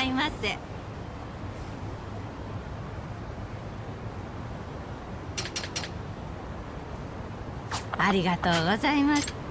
います。ありがとうございます。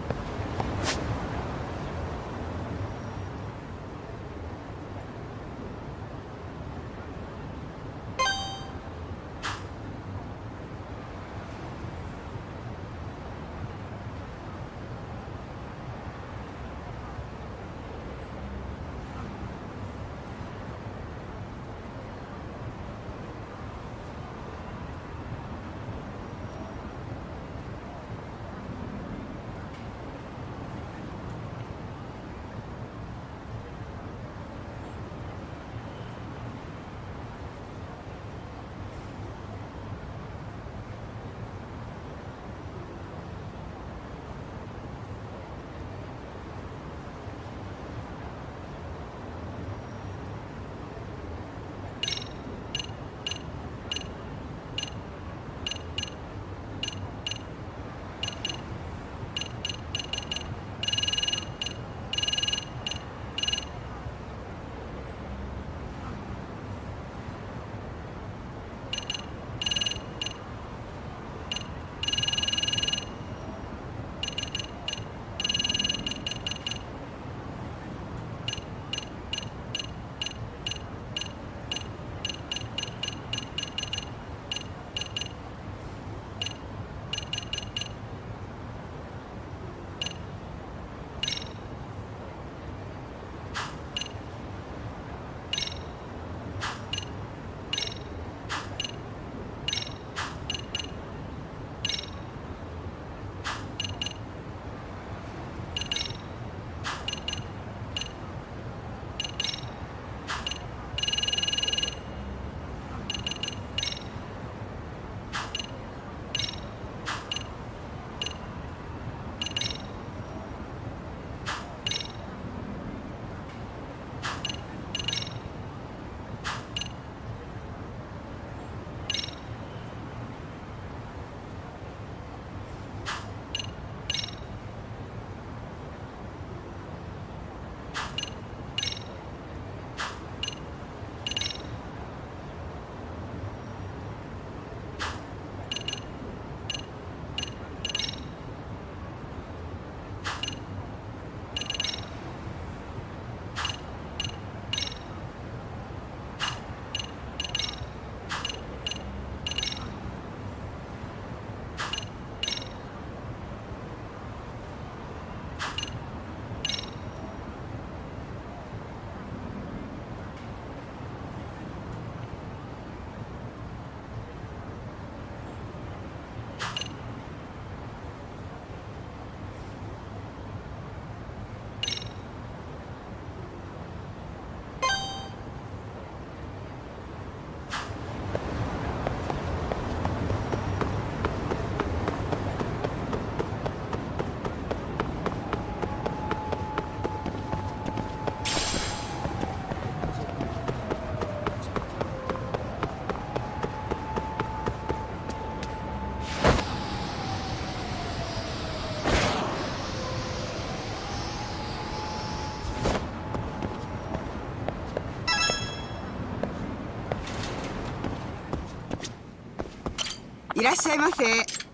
いらっしゃいませ。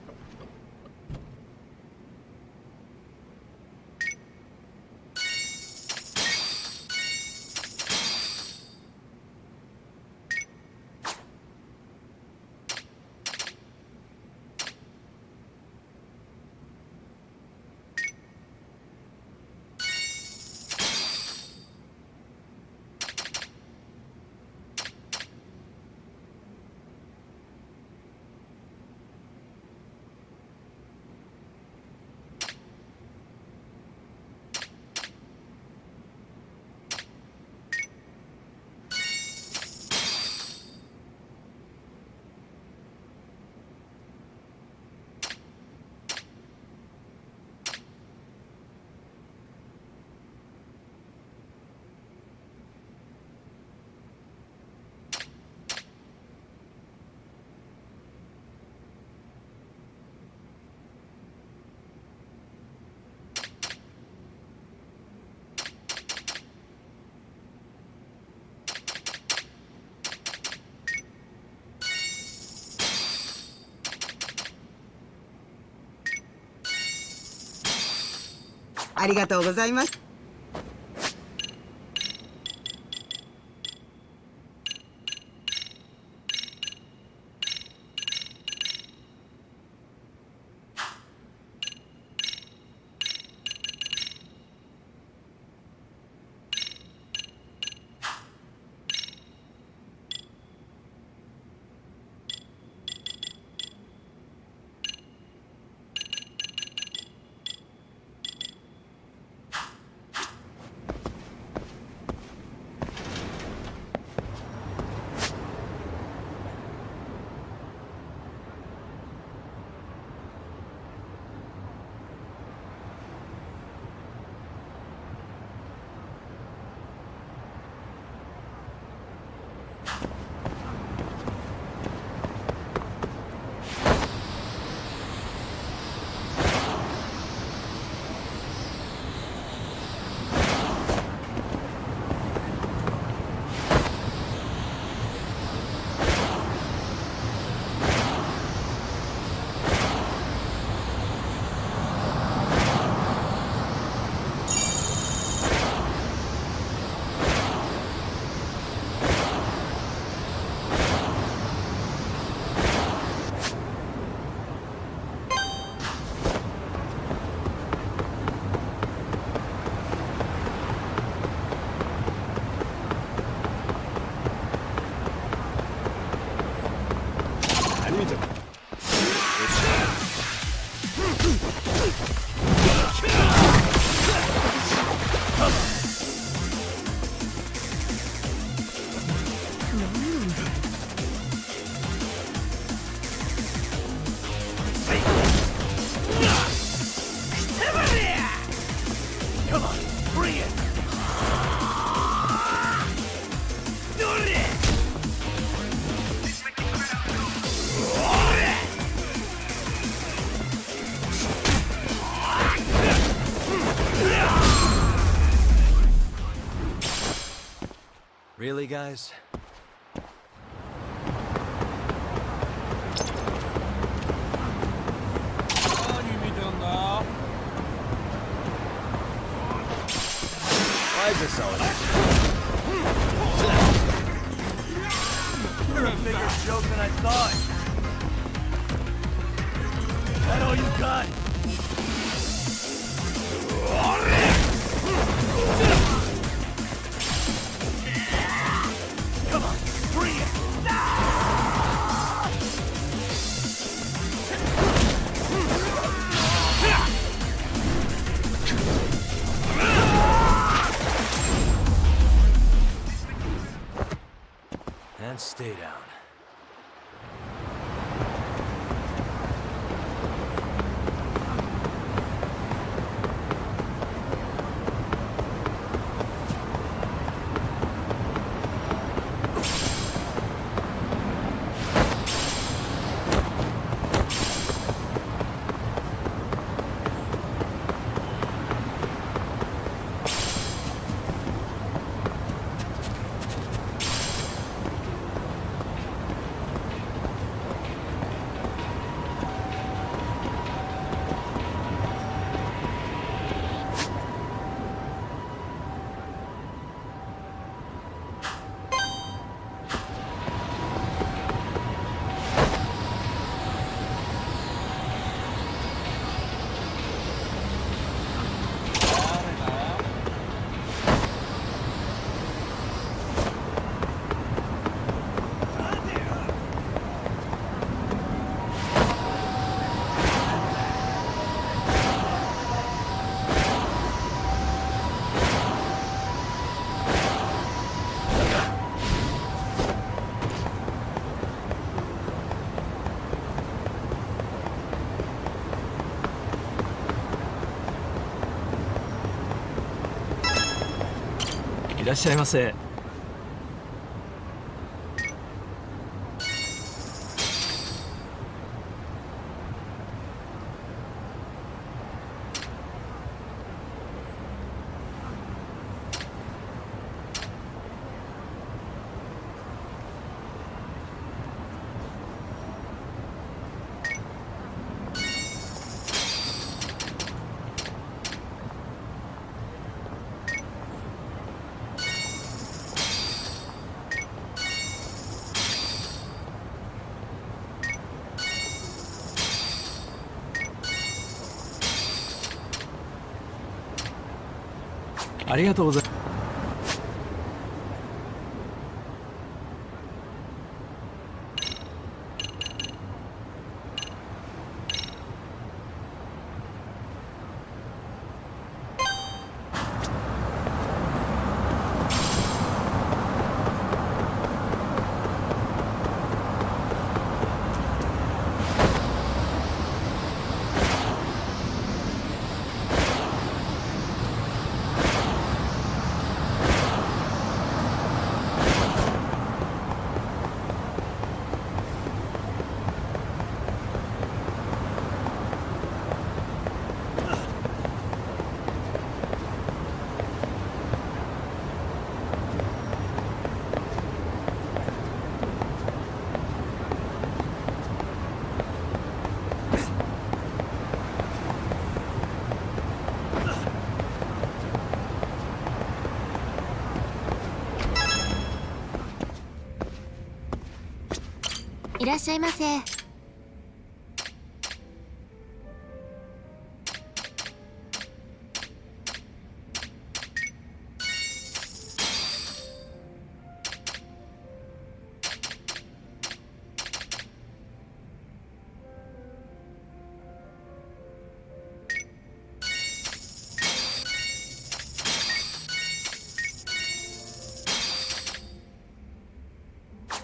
ありがとうございます。Really, guys? Why is this all You're a bigger joke than I thought. Is that all you got? Come on, bring it! And stay down.いらっしゃいませ。ありがとうございます。いらっしゃいませ。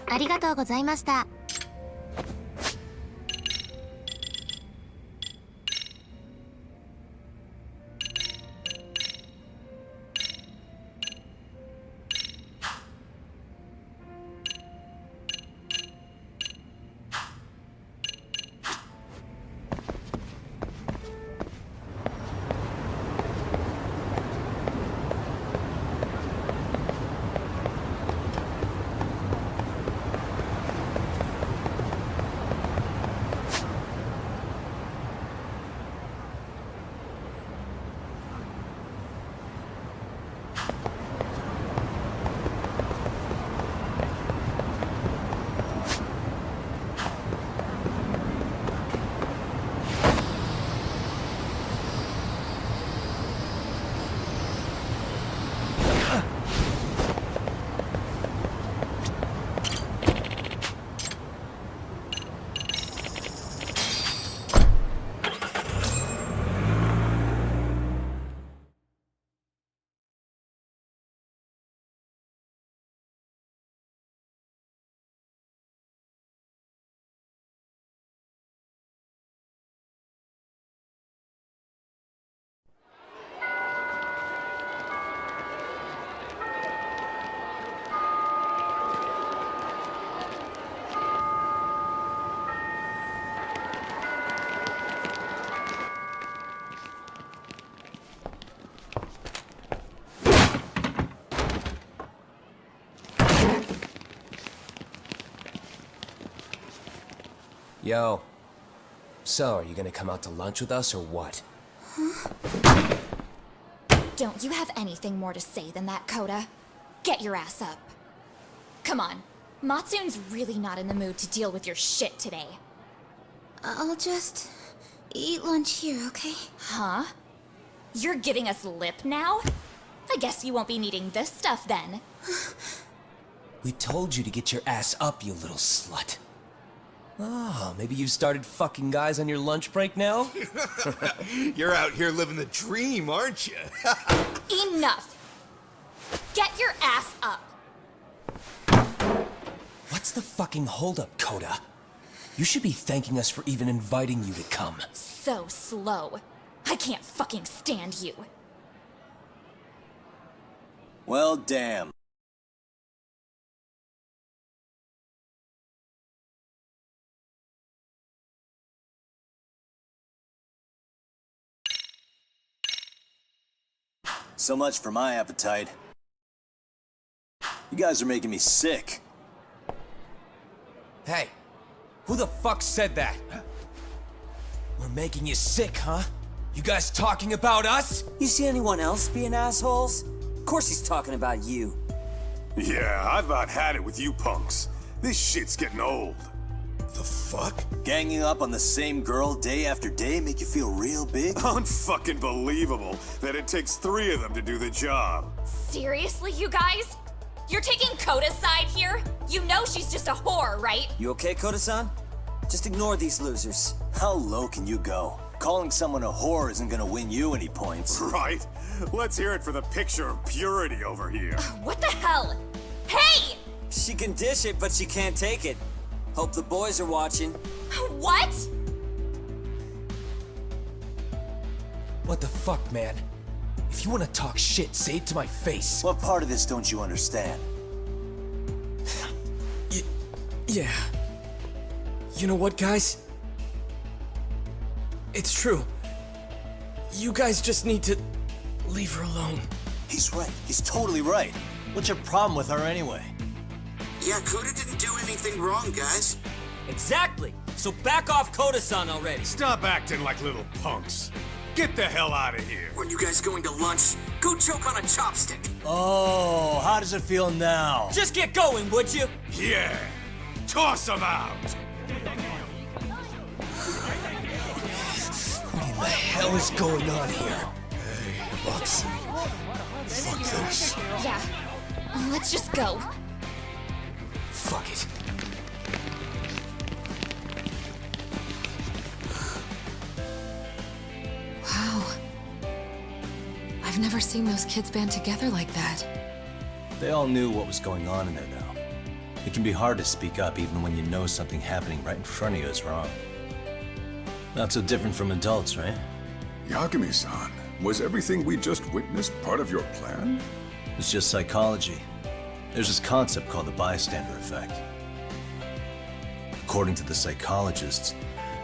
ありがとうございました。Yo. So, are you gonna come out to lunch with us or what? Don't you have anything more to say than that, Koda? Get your ass up. Come on. Matsun's really not in the mood to deal with your shit today. I'll just eat lunch here, okay? Huh? You're giving us lip now? I guess you won't be needing this stuff then. We told you to get your ass up, you little slut. Oh, maybe you've started fucking guys on your lunch break now? You're out here living the dream, aren't you? Enough! Get your ass up! What's the fucking holdup, Koda? You should be thanking us for even inviting you to come. So slow. I can't fucking stand you. Well, damn. So much for my appetite. You guys are making me sick. Hey, who the fuck said that? We're making you sick, huh? You guys talking about us? You see anyone else being assholes? Of course he's talking about you. Yeah, I've about had it with you punks. This shit's getting old. The fuck? Ganging up on the same girl day after day make you feel real big? Unfucking believable that it takes 3 of them to do the job. Seriously, you guys? You're taking Koda's side here? You know she's just a whore, right? You okay, Koda-san? Just ignore these losers. How low can you go? Calling someone a whore isn't gonna win you any points. Right? Let's hear it for the picture of purity over here. What the hell? Hey! She can dish it, but she can't take it. Hope the boys are watching. What? What the fuck, man? If you want to talk shit, say it to my face. What part of this don't you understand? Yeah. You know what, guys? It's true. You guys just need to leave her alone. He's right. He's totally right. What's your problem with her anyway? Yeah, Koda didn't do anything wrong, guys. Exactly. So back off Koda-san already. Stop acting like little punks. Get the hell out of here. When you guys going to lunch? Go choke on a chopstick. Oh, how does it feel now? Just get going, would you? Yeah. Toss them out. What in the hell is going on here? Hey, Watson. Fuck this. Yeah. Let's just go. Fuck it. Wow. I've never seen those kids band together like that. They all knew what was going on in there now. It can be hard to speak up even when you know something happening right in front of you is wrong. Not so different from adults, right? Yagami-san, was everything we just witnessed part of your plan? It's just psychology. There's this concept called the bystander effect. According to the psychologists,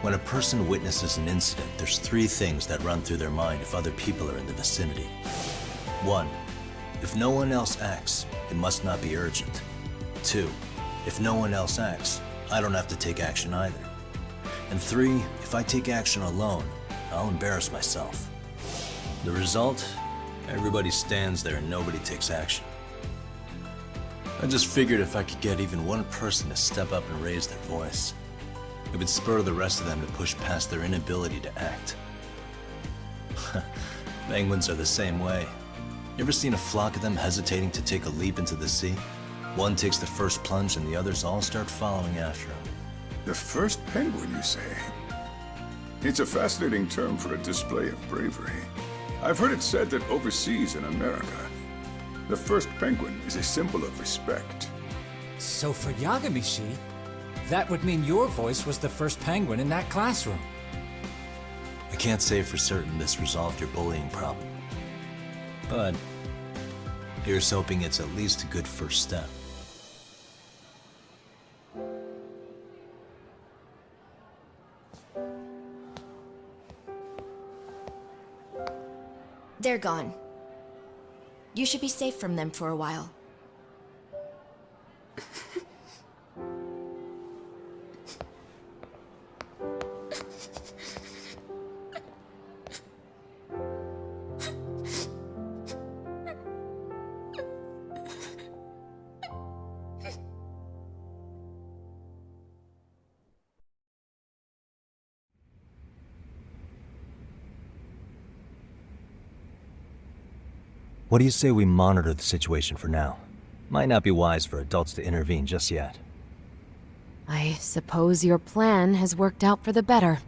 when a person witnesses an incident, there's 3 things that run through their mind if other people are in the vicinity. 1, if no one else acts, it must not be urgent. 2, if no one else acts, I don't have to take action either. And 3, if I take action alone, I'll embarrass myself. The result? Everybody stands there and nobody takes action. I just figured if I could get even one person to step up and raise their voice, it would spur the rest of them to push past their inability to act. Penguins are the same way. You ever seen a flock of them hesitating to take a leap into the sea? One takes the first plunge and the others all start following after him. The first penguin, you say? It's a fascinating term for a display of bravery. I've heard it said that overseas in America, the first penguin is a symbol of respect. So for Yagami-shi, that would mean your voice was the first penguin in that classroom. I can't say for certain this resolved your bullying problem. But here's hoping it's at least a good first step. They're gone. You should be safe from them for a while. What do you say we monitor the situation for now? Might not be wise for adults to intervene just yet. I suppose your plan has worked out for the better.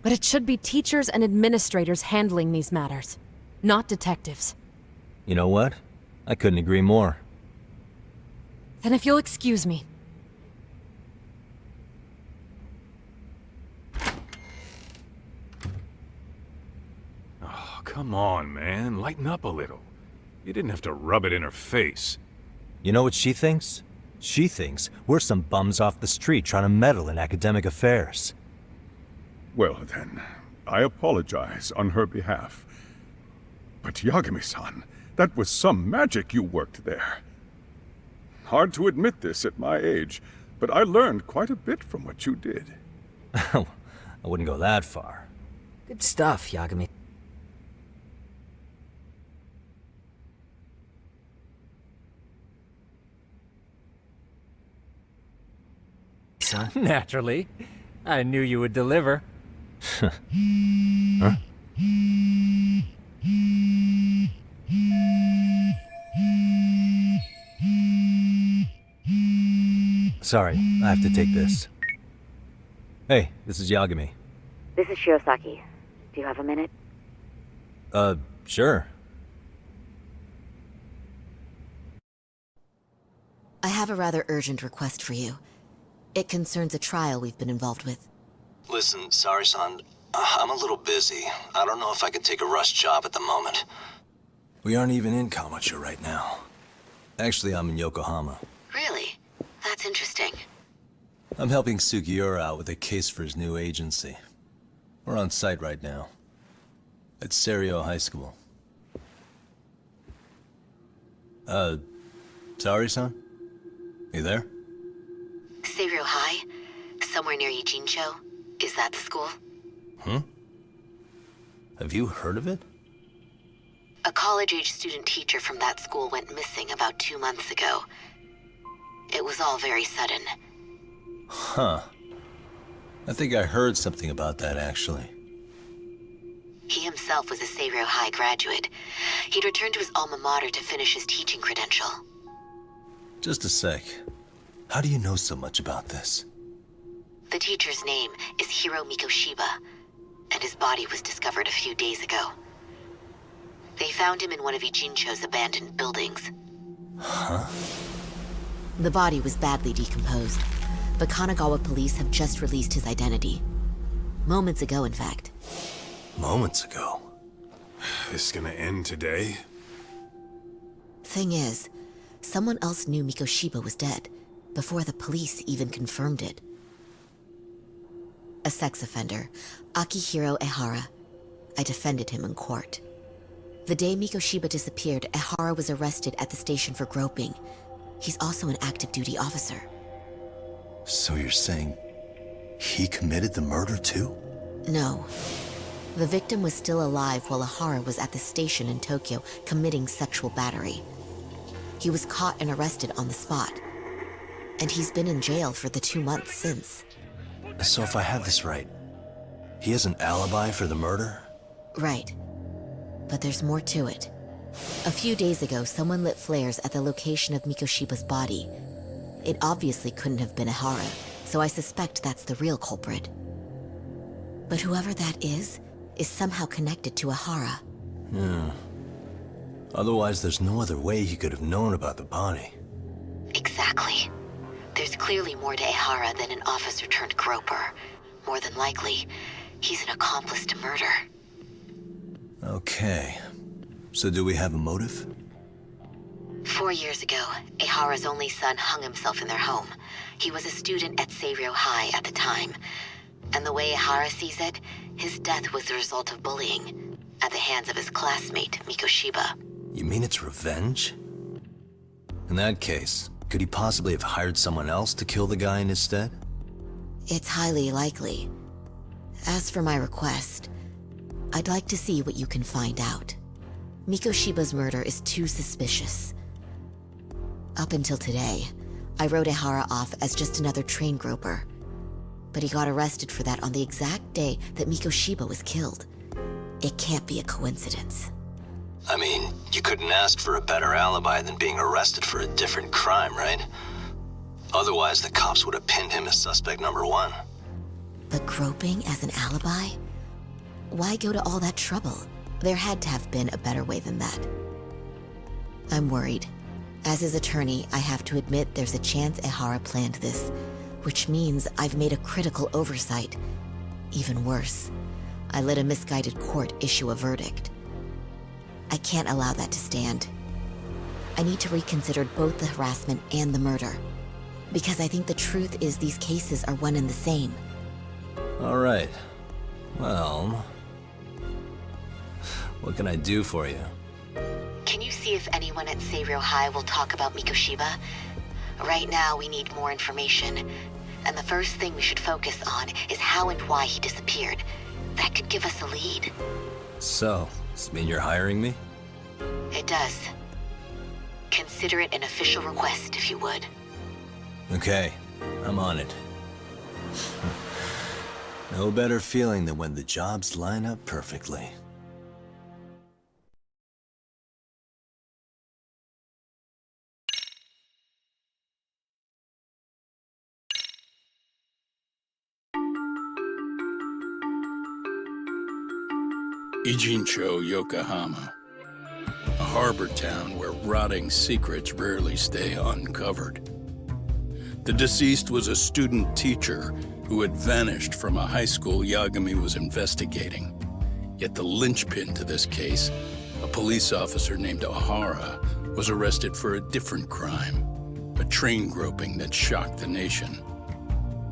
But it should be teachers and administrators handling these matters, not detectives. You know what? I couldn't agree more. Then if you'll excuse me. Oh, come on, man. Lighten up a little. You didn't have to rub it in her face. You know what she thinks? She thinks we're some bums off the street trying to meddle in academic affairs. Well then, I apologize on her behalf. But Yagami-san, that was some magic you worked there. Hard to admit this at my age, but I learned quite a bit from what you did. I wouldn't go that far. Good stuff, Yagami. son? Naturally. I knew you would deliver. Huh? Sorry, I have to take this. Hey, this is Yagami. This is Shirosaki. Do you have a minute? Sure. I have a rather urgent request for you. It concerns a trial we've been involved with. Listen, sorry-san, I'm a little busy. I don't know if I can take a rush job at the moment. We aren't even in Kawachi right now. Actually, I'm in Yokohama. Really? That's interesting. I'm helping Sugiura out with a case for his new agency. We're on site right now. At Seiryo High School. Sorry-san? You there? Seiryo High? Somewhere near Ijincho? Is that the school? Have you heard of it? A college-age student teacher from that school went missing about 2 months ago. It was all very sudden. Huh. I think I heard something about that, actually. He himself was a Seiryo High graduate. He'd returned to his alma mater to finish his teaching credential. Just a sec. How do you know so much about this? The teacher's name is Hiro Mikoshiba, and his body was discovered a few days ago. They found him in one of Ijincho's abandoned buildings. Huh? The body was badly decomposed, but Kanagawa police have just released his identity. Moments ago, in fact. Moments ago? This gonna end today? Thing is, someone else knew Mikoshiba was dead, before the police even confirmed it. A sex offender, Akihiro Ehara. I defended him in court. The day Mikoshiba disappeared, Ehara was arrested at the station for groping. He's also an active duty officer. So you're saying he committed the murder too? No. The victim was still alive while Ehara was at the station in Tokyo committing sexual battery. He was caught and arrested on the spot. And he's been in jail for the 2 months since. So if I have this right, he has an alibi for the murder? Right. But there's more to it. A few days ago, someone lit flares at the location of Mikoshiba's body. It obviously couldn't have been Ehara, so I suspect that's the real culprit. But whoever that is somehow connected to Ehara. Otherwise, there's no other way he could have known about the body. Exactly. There's clearly more to Ehara than an officer-turned-groper. More than likely, he's an accomplice to murder. Okay. So do we have a motive? 4 years ago, Ehara's only son hung himself in their home. He was a student at Seiryo High at the time. And the way Ehara sees it, his death was the result of bullying at the hands of his classmate, Mikoshiba. You mean it's revenge? In that case, could he possibly have hired someone else to kill the guy in his stead? It's highly likely. As for my request, I'd like to see what you can find out. Mikoshiba's murder is too suspicious. Up until today, I wrote Ehara off as just another train groper. But he got arrested for that on the exact day that Mikoshiba was killed. It can't be a coincidence. I mean, you couldn't ask for a better alibi than being arrested for a different crime, right? Otherwise, the cops would have pinned him as suspect number 1. But groping as an alibi? Why go to all that trouble? There had to have been a better way than that. I'm worried. As his attorney, I have to admit there's a chance Ehara planned this, which means I've made a critical oversight. Even worse, I let a misguided court issue a verdict. I can't allow that to stand. I need to reconsider both the harassment and the murder, because I think the truth is these cases are one and the same. All right. Well, what can I do for you? Can you see if anyone at Seiryo High will talk about Mikoshiba? Right now, we need more information. And the first thing we should focus on is how and why he disappeared. That could give us a lead. So, does this mean you're hiring me? It does. Consider it an official request, if you would. Okay, I'm on it. No better feeling than when the jobs line up perfectly. Ijincho, Yokohama. A harbor town where rotting secrets rarely stay uncovered. The deceased was a student teacher who had vanished from a high school Yagami was investigating. Yet the linchpin to this case, a police officer named Ohara, was arrested for a different crime, a train groping that shocked the nation.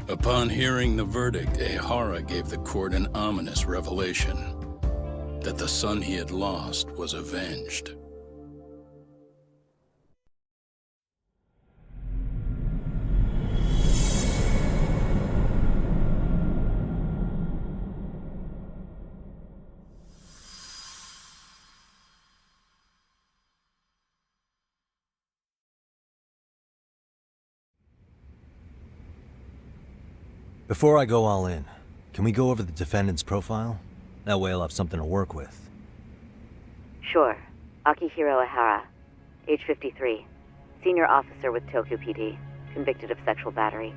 Upon hearing the verdict, Ohara gave the court an ominous revelation, that the son he had lost was avenged. Before I go all in, can we go over the defendant's profile? That way I'll have something to work with. Sure. Akihiro Ihara, age 53, senior officer with Tokyo PD, convicted of sexual battery.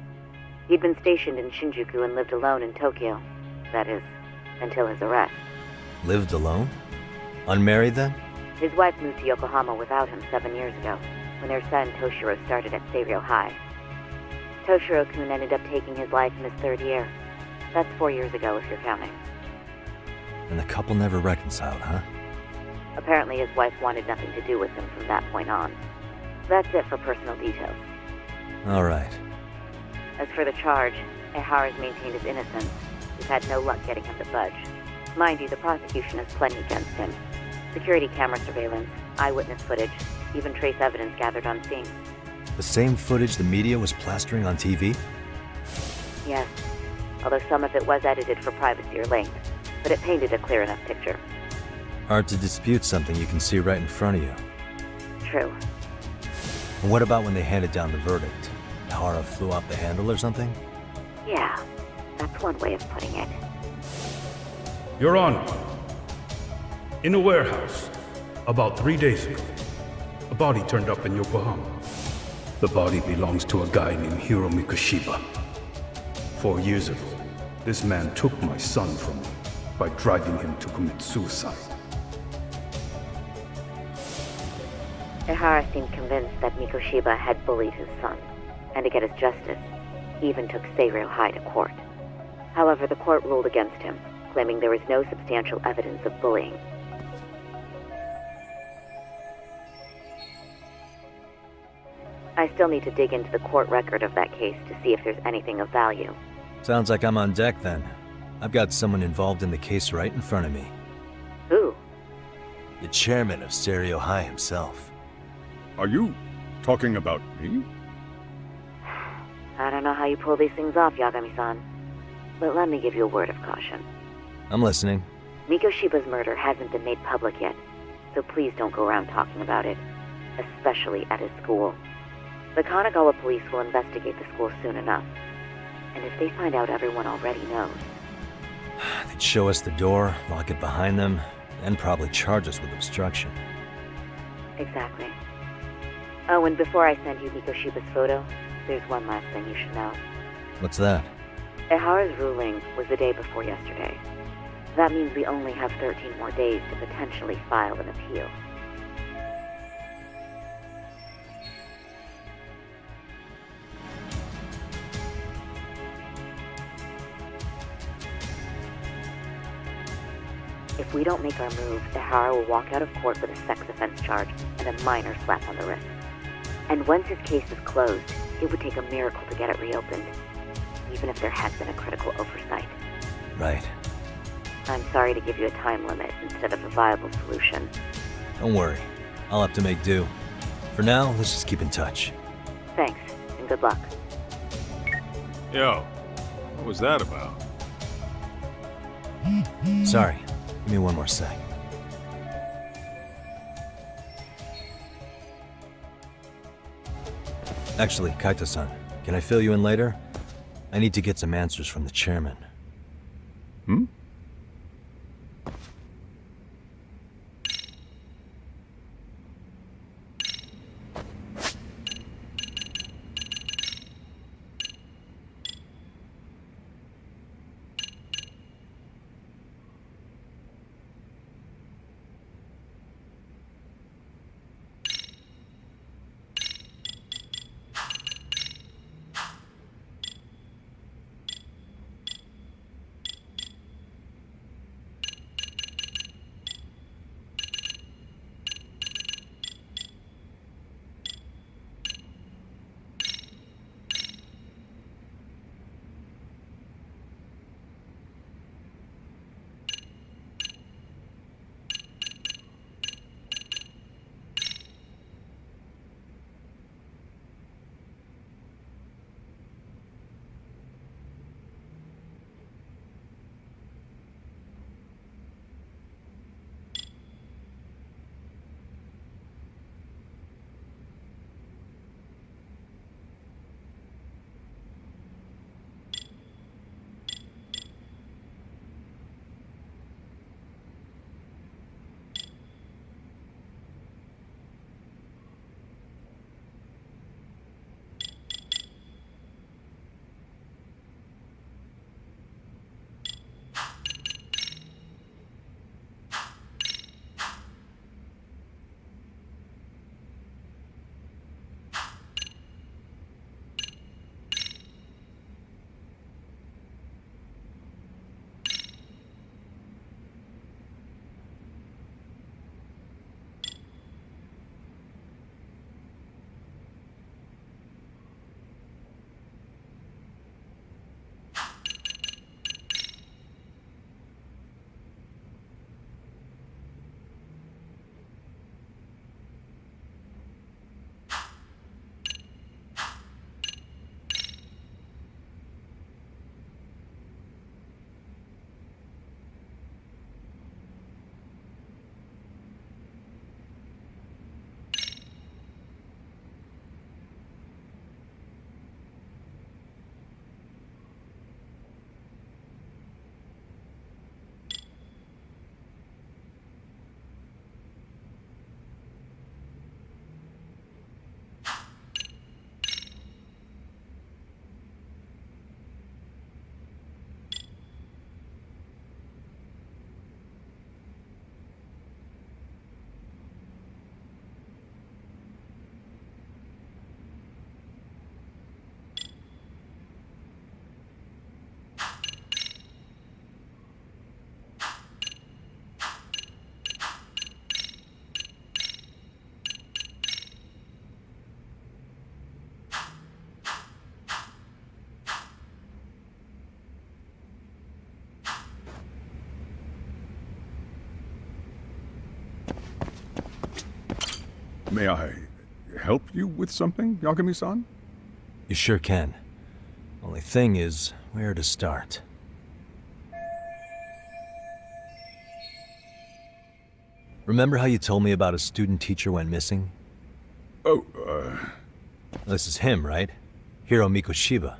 He'd been stationed in Shinjuku and lived alone in Tokyo. That is, until his arrest. Lived alone? Unmarried then? His wife moved to Yokohama without him 7 years ago, when their son Toshiro started at Seiryo High. Toshiro-kun ended up taking his life in his 3rd year. That's 4 years ago, if you're counting. And the couple never reconciled, huh? Apparently his wife wanted nothing to do with him from that point on. That's it for personal details. All right. As for the charge, Ihara's maintained his innocence. We've had no luck getting him to budge. Mind you, the prosecution has plenty against him. Security camera surveillance, eyewitness footage, even trace evidence gathered on scene. The same footage the media was plastering on TV? Yes, although some of it was edited for privacy or length, but it painted a clear enough picture. Hard to dispute something you can see right in front of you. True. And what about when they handed down the verdict? Ihara flew off the handle or something? Yeah, that's one way of putting it. Your Honor, in a warehouse, about 3 days ago, a body turned up in Yokohama. The body belongs to a guy named Hiro Mikoshiba. 4 years ago, this man took my son from me by driving him to commit suicide. Ihara seemed convinced that Mikoshiba had bullied his son, and to get his justice, even took Seiryo High to court. However, the court ruled against him, claiming there was no substantial evidence of bullying. I still need to dig into the court record of that case to see if there's anything of value. Sounds like I'm on deck then. I've got someone involved in the case right in front of me. Who? The chairman of Seiryo High himself. Are you talking about me? I don't know how you pull these things off, Yagami-san. But let me give you a word of caution. I'm listening. Mikoshiba's murder hasn't been made public yet, so please don't go around talking about it, especially at his school. The Kanagawa police will investigate the school soon enough, and if they find out everyone already knows... They'd show us the door, lock it behind them, and probably charge us with obstruction. Exactly. Oh, and before I send you Mikoshiba's photo, there's one last thing you should know. What's that? Ihara's ruling was the day before yesterday. That means we only have 13 more days to potentially file an appeal. If we don't make our move, Ihara will walk out of court with a sex offense charge and a minor slap on the wrist. And once his case is closed, it would take a miracle to get it reopened, even if there has been a critical oversight. Right. I'm sorry to give you a time limit instead of a viable solution. Don't worry. I'll have to make do. For now, let's just keep in touch. Thanks, and good luck. Yo, what was that about? Sorry. Give me one more sec. Actually, Kaito-san, can I fill you in later? I need to get some answers from the chairman. Hmm? May I help you with something, Yagami-san? You sure can. Only thing is, where to start? Remember how you told me about a student teacher went missing? Oh, This is him, right? Hiro Mikoshiba.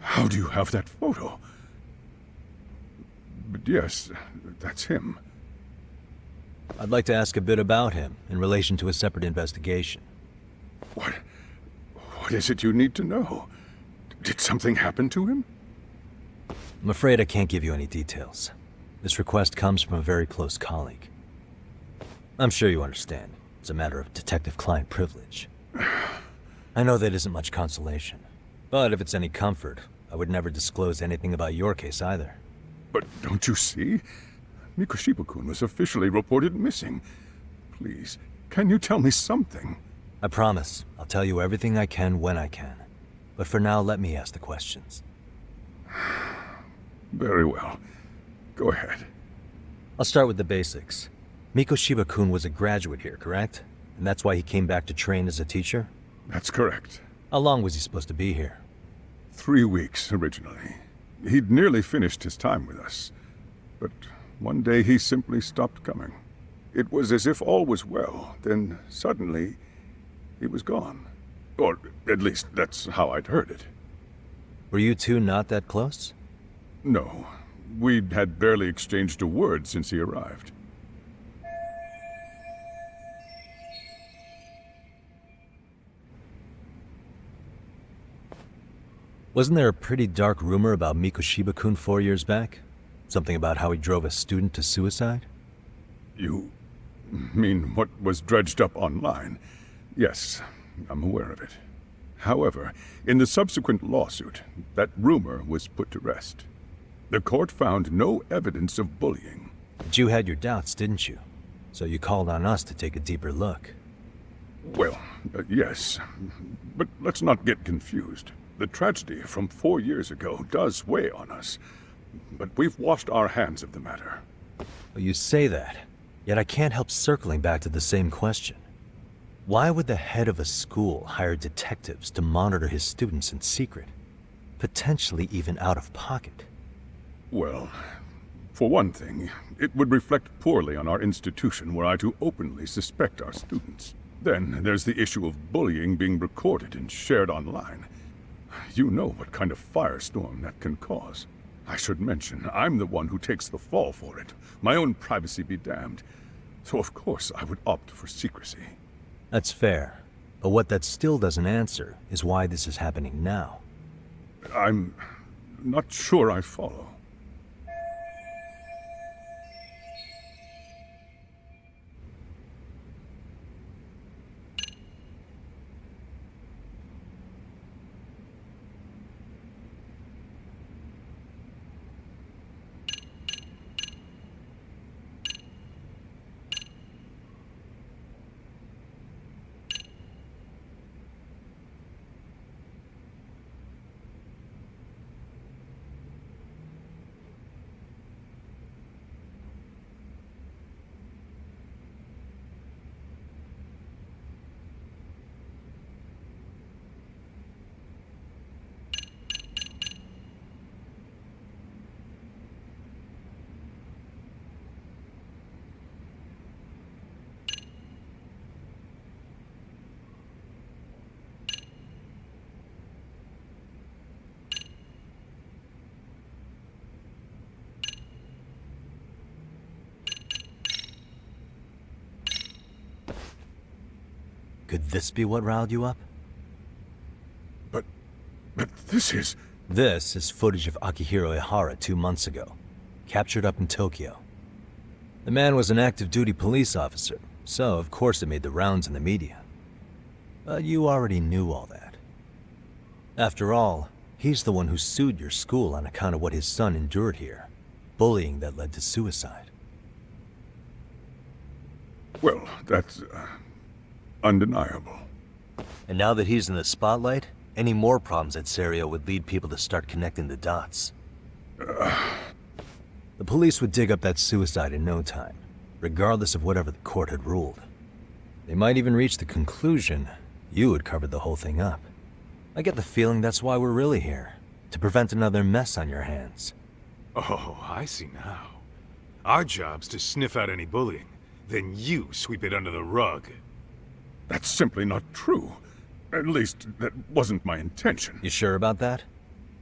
How do you have that photo? But yes, that's him. I'd like to ask a bit about him in relation to a separate investigation. What is it you need to know? Did something happen to him? I'm afraid I can't give you any details. This request comes from a very close colleague. I'm sure you understand. It's a matter of detective-client privilege. I know that isn't much consolation. But if it's any comfort, I would never disclose anything about your case either. But don't you see? Mikoshiba-kun was officially reported missing. Please, can you tell me something? I promise. I'll tell you everything I can when I can. But for now, let me ask the questions. Very well. Go ahead. I'll start with the basics. Mikoshiba-kun was a graduate here, correct? And that's why he came back to train as a teacher? That's correct. How long was he supposed to be here? 3 weeks, originally. He'd nearly finished his time with us. But one day he simply stopped coming. It was as if all was well, then suddenly he was gone. Or at least that's how I'd heard it. Were you two not that close? No. We'd had barely exchanged a word since he arrived. Wasn't there a pretty dark rumor about Mikoshiba-kun 4 years back? Something about how he drove a student to suicide? You mean what was dredged up online? Yes, I'm aware of it. However, in the subsequent lawsuit, that rumor was put to rest. The court found no evidence of bullying. But you had your doubts, didn't you? So you called on us to take a deeper look. Well, yes. But let's not get confused. The tragedy from 4 years ago does weigh on us. But we've washed our hands of the matter. Well, you say that, yet I can't help circling back to the same question. Why would the head of a school hire detectives to monitor his students in secret? Potentially even out of pocket. Well, for one thing, it would reflect poorly on our institution were I to openly suspect our students. Then there's the issue of bullying being recorded and shared online. You know what kind of firestorm that can cause. I should mention, I'm the one who takes the fall for it. My own privacy be damned. So of course I would opt for secrecy. That's fair. But what that still doesn't answer is why this is happening now. I'm not sure I follow. Could this be what riled you up? But this is... This is footage of Akihiro Ihara 2 months ago, captured up in Tokyo. The man was an active duty police officer, so of course it made the rounds in the media. But you already knew all that. After all, he's the one who sued your school on account of what his son endured here. Bullying that led to suicide. Well, that's... undeniable. And now that he's in the spotlight, any more problems at Seiryo would lead people to start connecting the dots. The police would dig up that suicide in no time, regardless of whatever the court had ruled. They might even reach the conclusion you had covered the whole thing up. I get the feeling that's why we're really here, to prevent another mess on your hands. Oh, I see now. Our job's to sniff out any bullying, then you sweep it under the rug. That's simply not true. At least, that wasn't my intention. You sure about that?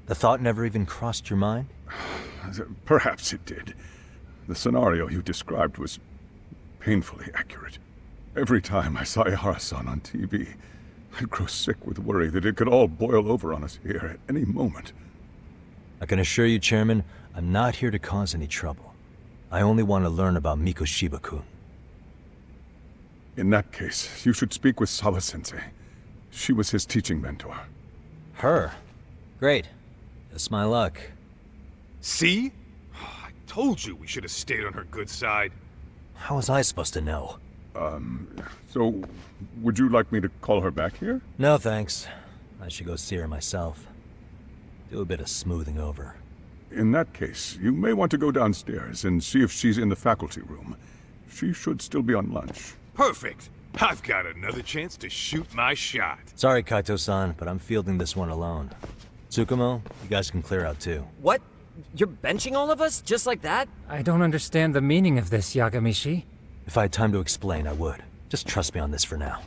The thought never even crossed your mind? Perhaps it did. The scenario you described was painfully accurate. Every time I saw Ihara-san on TV, I'd grow sick with worry that it could all boil over on us here at any moment. I can assure you, Chairman, I'm not here to cause any trouble. I only want to learn about Mikoshiba-kun. In that case, you should speak with Sawa-sensei. She was his teaching mentor. Her? Great. Just my luck. See? I told you we should have stayed on her good side. How was I supposed to know? So, would you like me to call her back here? No, thanks. I should go see her myself. Do a bit of smoothing over. In that case, you may want to go downstairs and see if she's in the faculty room. She should still be on lunch. Perfect. I've got another chance to shoot my shot. Sorry, Kaito-san, but I'm fielding this one alone. Tsukumo, you guys can clear out too. What? You're benching all of us? Just like that? I don't understand the meaning of this, Yagami. If I had time to explain, I would. Just trust me on this for now.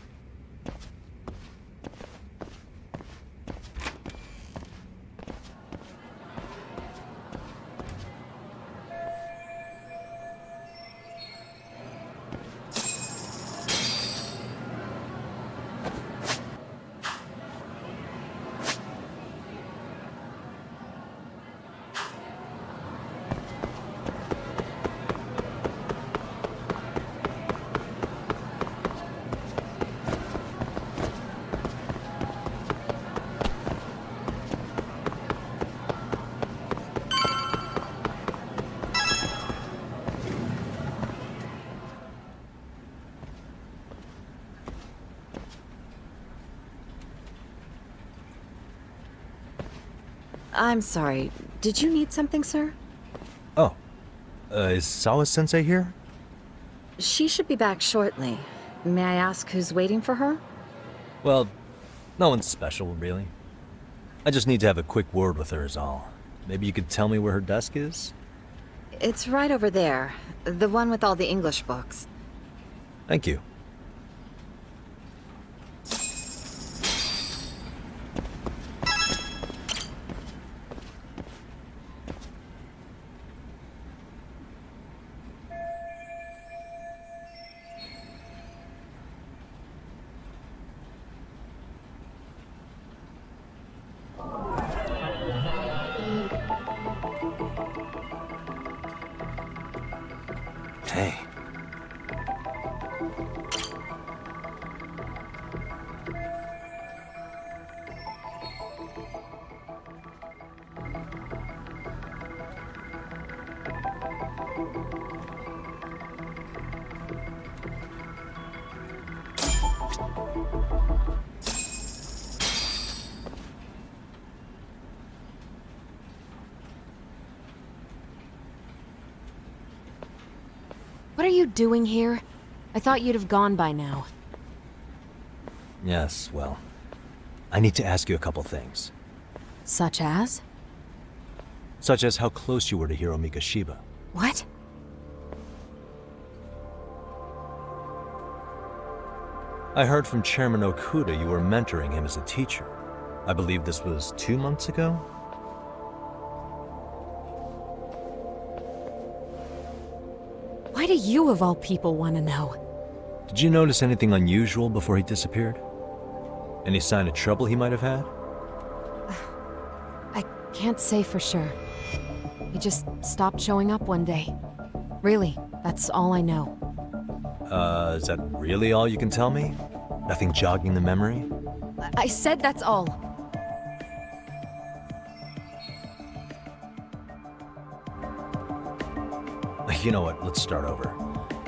I'm sorry. Did you need something, sir? Oh. Is Sawa-sensei here? She should be back shortly. May I ask who's waiting for her? Well, no one's special, really. I just need to have a quick word with her is all. Maybe you could tell me where her desk is? It's right over there. The one with all the English books. Thank you. Hey. What are you doing here? I thought you'd have gone by now. Yes, well, I need to ask you a couple things. Such as? Such as how close you were to Hiro Mikoshiba. What? I heard from Chairman Okuda you were mentoring him as a teacher. I believe this was 2 months ago? Why do you, of all people, want to know? Did you notice anything unusual before he disappeared? Any sign of trouble he might have had? I can't say for sure. He just stopped showing up one day. Really, that's all I know. Is that really all you can tell me? Nothing jogging the memory? I said that's all. You know what, let's start over.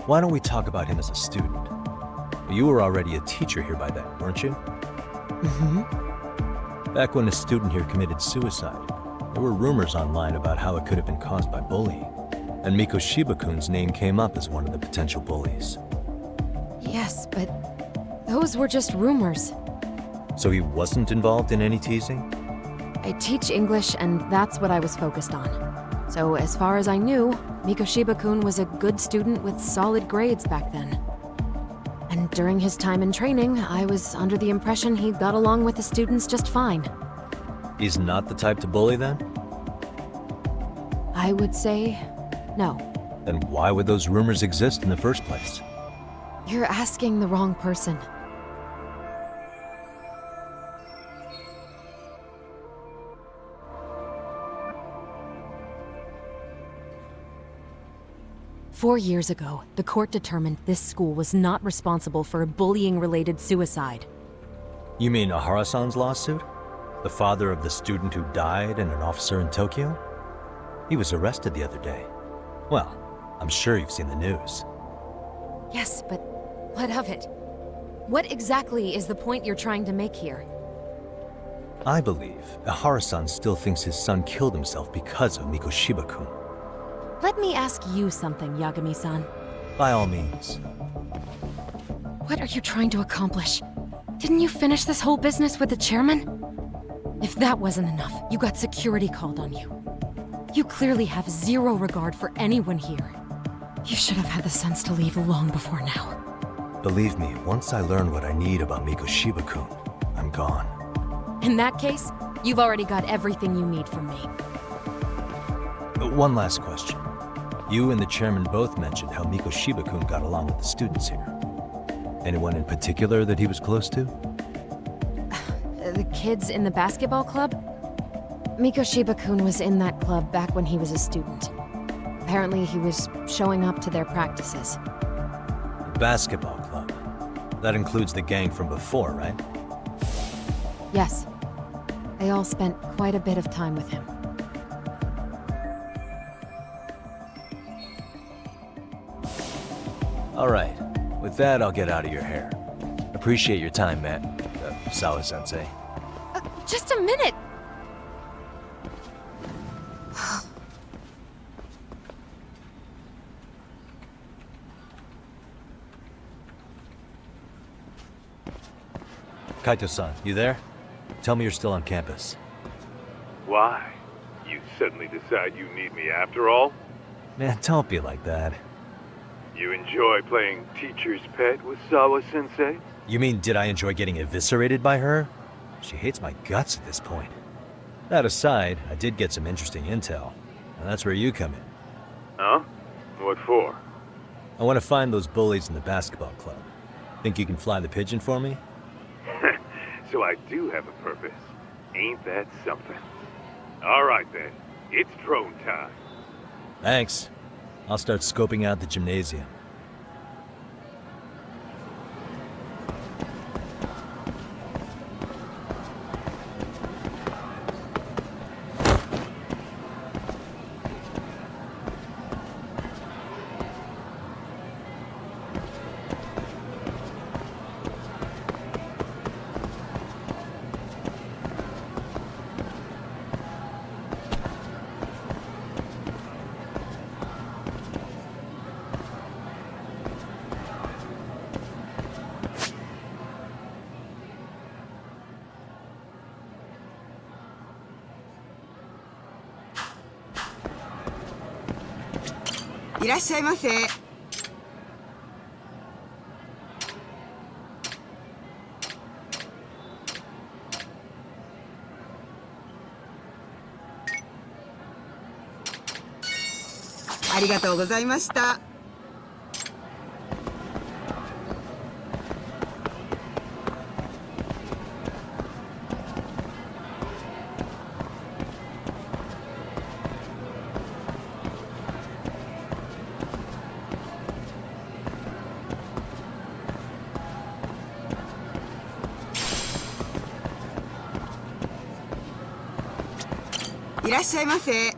Why don't we talk about him as a student? You were already a teacher here by then, weren't you? Mm-hmm. Back when a student here committed suicide, there were rumors online about how it could have been caused by bullying. And Mikoshiba-kun's name came up as one of the potential bullies. Yes, but those were just rumors. So he wasn't involved in any teasing? I teach English, and that's what I was focused on. So as far as I knew, Mikoshiba-kun was a good student with solid grades back then. And during his time in training, I was under the impression he got along with the students just fine. He's not the type to bully then? I would say no. Then why would those rumors exist in the first place? You're asking the wrong person. Four years ago, the court determined this school was not responsible for a bullying-related suicide. You mean Ahara-san's lawsuit? The father of the student who died and an officer in Tokyo? He was arrested the other day. Well, I'm sure you've seen the news. Yes, but what of it? What exactly is the point you're trying to make here? I believe Ahara-san still thinks his son killed himself because of Mikoshiba-kun. Let me ask you something, Yagami-san. By all means. What are you trying to accomplish? Didn't you finish this whole business with the chairman? If that wasn't enough, you got security called on you. You clearly have zero regard for anyone here. You should have had the sense to leave long before now. Believe me, once I learn what I need about Mikoshiba-kun, I'm gone. In that case, you've already got everything you need from me. One last question. You and the chairman both mentioned how Mikoshiba-kun got along with the students here. Anyone in particular that he was close to? The kids in the basketball club? Mikoshiba-kun was in that club back when he was a student. Apparently he was showing up to their practices. The basketball club? That includes the gang from before, right? Yes. They all spent quite a bit of time with him. All right. With that, I'll get out of your hair. Appreciate your time, Matt. Sawa-sensei. Just a minute! Kaito-san, you there? Tell me you're still on campus. Why? You suddenly decide you need me after all? Man, don't be like that. You enjoy playing teacher's pet with Sawa-sensei? You mean, did I enjoy getting eviscerated by her? She hates my guts at this point. That aside, I did get some interesting intel. And that's where you come in. Huh? What for? I want to find those bullies in the basketball club. Think you can fly the pigeon for me? So I do have a purpose. Ain't that something? All right then, it's drone time. Thanks. I'll start scoping out the gymnasium.いらっしゃいませ。ありがとうございました。いらっしゃいませ。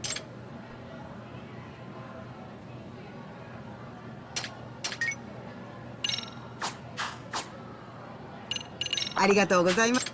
ありがとうございます。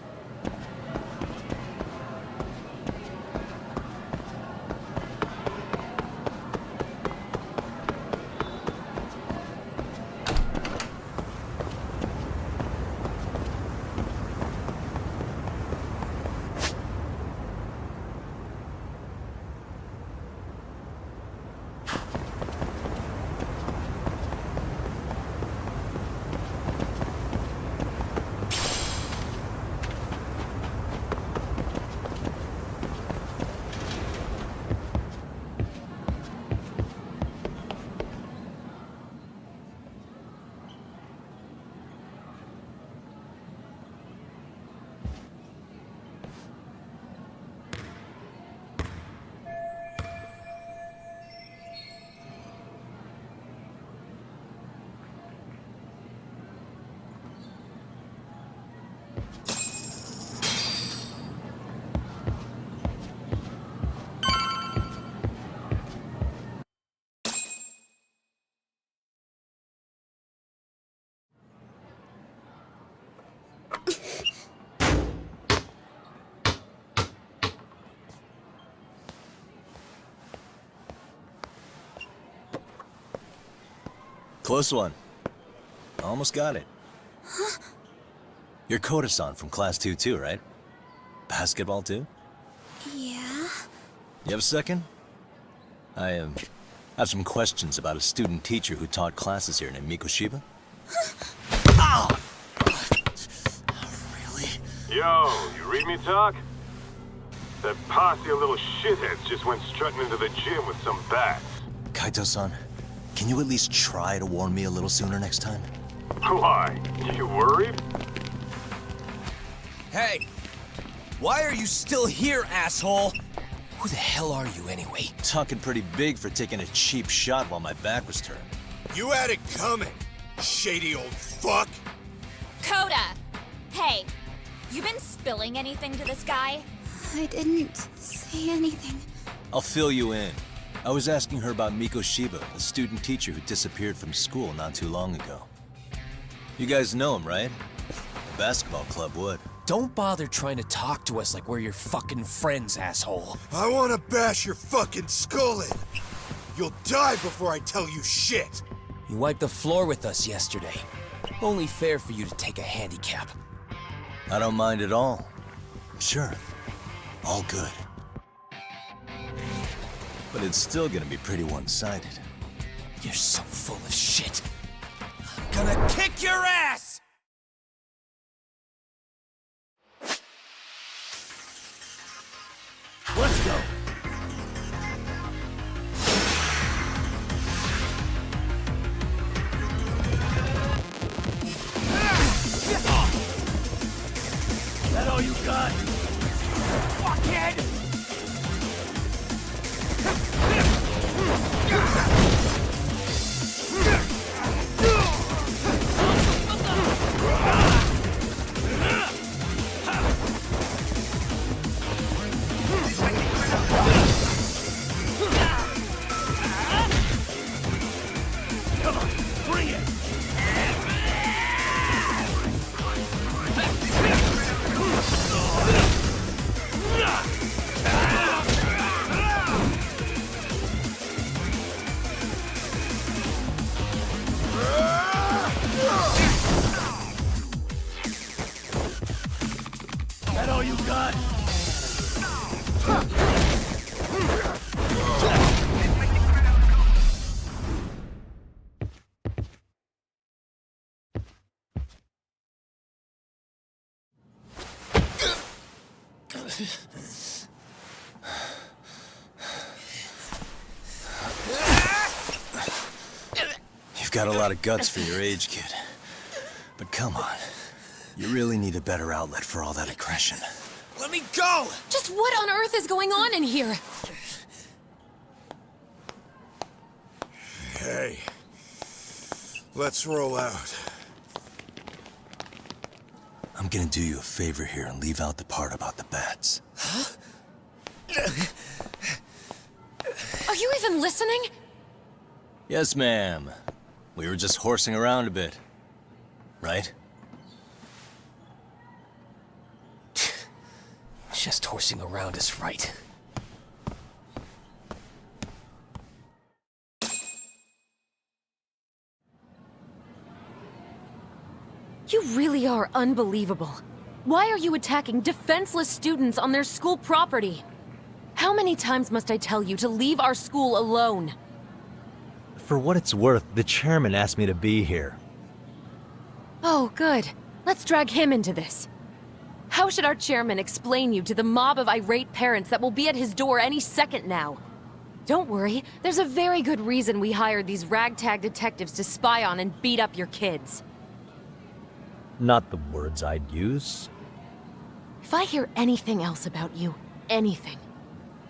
Close one. Almost got it. Huh? You're Koda-san from Class 2 too, right? Basketball too? Yeah? You have a second? I have some questions about a student teacher who taught classes here named Mikoshiba. Ow! Really? Yo, you read me talk? That posse of little shitheads just went strutting into the gym with some bats. Kaito-san, can you at least try to warn me a little sooner next time? Why? You worried? Hey! Why are you still here, asshole? Who the hell are you anyway? Talking pretty big for taking a cheap shot while my back was turned. You had it coming, shady old fuck! Koda! Hey, you been spilling anything to this guy? I didn't say anything. I'll fill you in. I was asking her about Mikoshiba, a student teacher who disappeared from school not too long ago. You guys know him, right? The basketball club would. Don't bother trying to talk to us like we're your fucking friends, asshole. I wanna bash your fucking skull in. You'll die before I tell you shit. You wiped the floor with us yesterday. Only fair for you to take a handicap. I don't mind at all. Sure, all good. But it's still gonna be pretty one-sided. You're so full of shit. I'm gonna kick your ass! Let's go! Is that all you got? Fuckhead! Come on, bring it! Is that all you got? You've got a lot of guts for your age, kid. But come on. You really need a better outlet for all that aggression. Let me go! Just what on earth is going on in here? Hey. Let's roll out. I'm gonna do you a favor here and leave out the part about the bats. Huh? Are you even listening? Yes, ma'am. We were just horsing around a bit. Right? Just horsing around is right. You really are unbelievable. Why are you attacking defenseless students on their school property? How many times must I tell you to leave our school alone? For what it's worth, the chairman asked me to be here. Oh, good. Let's drag him into this. How should our chairman explain you to the mob of irate parents that will be at his door any second now? Don't worry, there's a very good reason we hired these ragtag detectives to spy on and beat up your kids. Not the words I'd use. If I hear anything else about you, anything,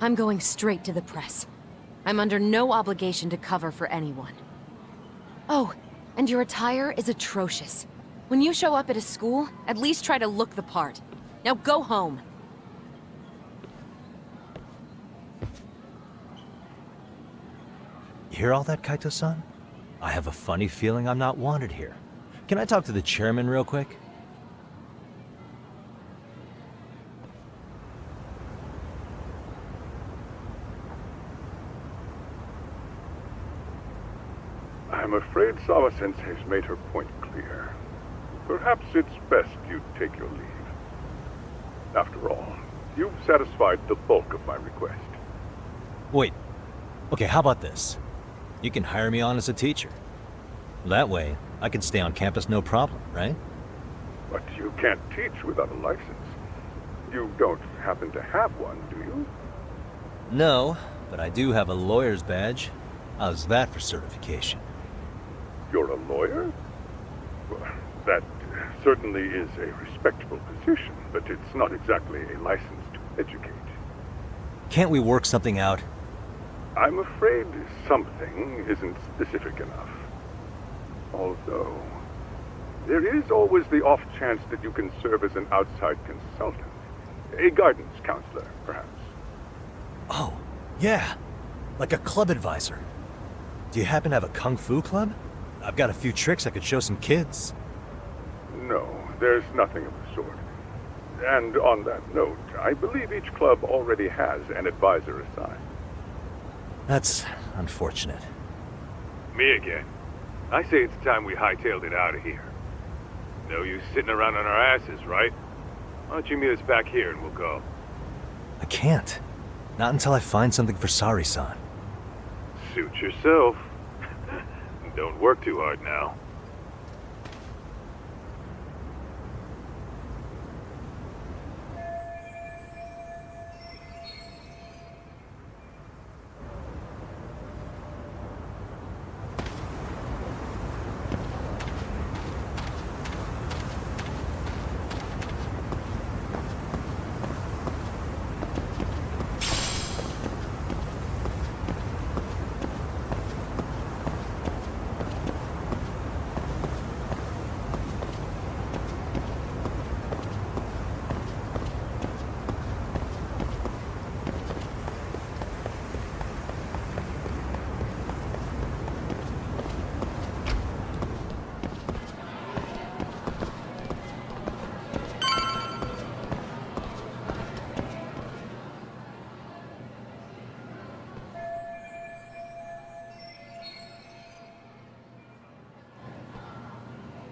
I'm going straight to the press. I'm under no obligation to cover for anyone. Oh, and your attire is atrocious. When you show up at a school, at least try to look the part. Now go home. You hear all that, Kaito-san? I have a funny feeling I'm not wanted here. Can I talk to the chairman real quick? I'm afraid Sawa-sensei's made her point clear. Perhaps it's best you take your leave. After all, you've satisfied the bulk of my request. Wait. Okay, how about this? You can hire me on as a teacher. That way, I can stay on campus no problem, right? But you can't teach without a license. You don't happen to have one, do you? No, but I do have a lawyer's badge. How's that for certification? You're a lawyer? Well, that certainly is a respectable position, but it's not exactly a license to educate. Can't we work something out? I'm afraid something isn't specific enough. Although, there is always the off chance that you can serve as an outside consultant. A guidance counselor, perhaps. Oh, yeah. Like a club advisor. Do you happen to have a kung fu club? I've got a few tricks I could show some kids. No, there's nothing of the sort. And on that note, I believe each club already has an advisor assigned. That's unfortunate. Me again. I say it's time we hightailed it out of here. No use sitting around on our asses, right? Why don't you meet us back here and we'll go? I can't. Not until I find something for Sari-san. Suit yourself. Don't work too hard now.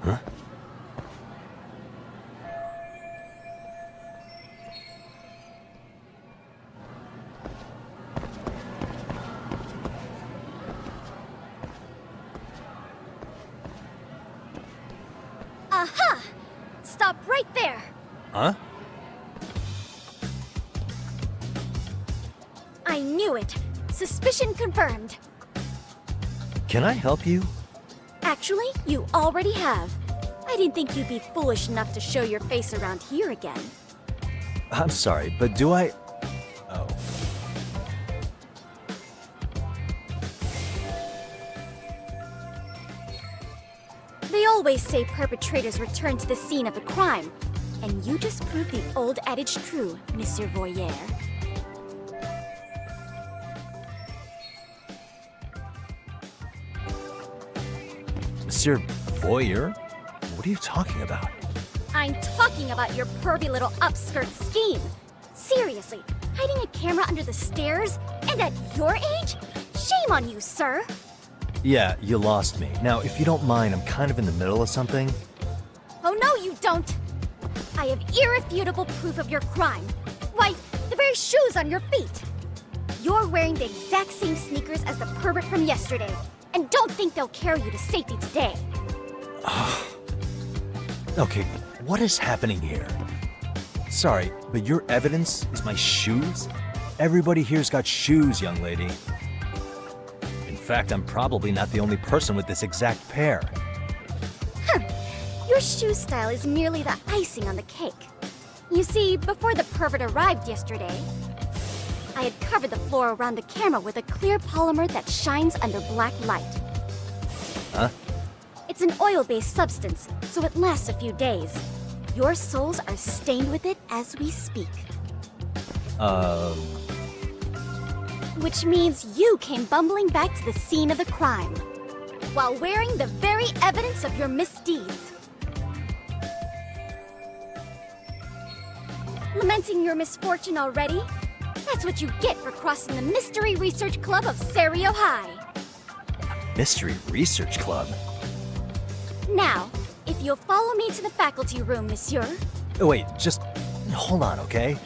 Huh? Aha! Stop right there! Huh? I knew it! Suspicion confirmed. Can I help you? Actually, you already have. I didn't think you'd be foolish enough to show your face around here again. I'm sorry, but do I... Oh. They always say perpetrators return to the scene of the crime. And you just proved the old adage true, Monsieur Voyeur. Monsieur Voyeur? What are you talking about? I'm talking about your pervy little upskirt scheme. Seriously, hiding a camera under the stairs? And at your age? Shame on you, sir! Yeah, you lost me. Now, if you don't mind, I'm kind of in the middle of something. Oh no, you don't! I have irrefutable proof of your crime. Why, the very shoes on your feet. You're wearing the exact same sneakers as the pervert from yesterday. And don't think they'll carry you to safety today. Okay, what is happening here? Sorry, but your evidence is my shoes? Everybody here's got shoes, young lady. In fact, I'm probably not the only person with this exact pair. Your shoe style is merely the icing on the cake. You see, before the pervert arrived yesterday, I had covered the floor around the camera with a clear polymer that shines under black light. Huh? It's an oil-based substance, so it lasts a few days. Your soles are stained with it as we speak. Which means you came bumbling back to the scene of the crime, while wearing the very evidence of your misdeeds. Lamenting your misfortune already? That's what you get for crossing the Mystery Research Club of Seiryo High. Mystery Research Club? Now, if you'll follow me to the faculty room, monsieur. Oh, wait, just hold on, okay?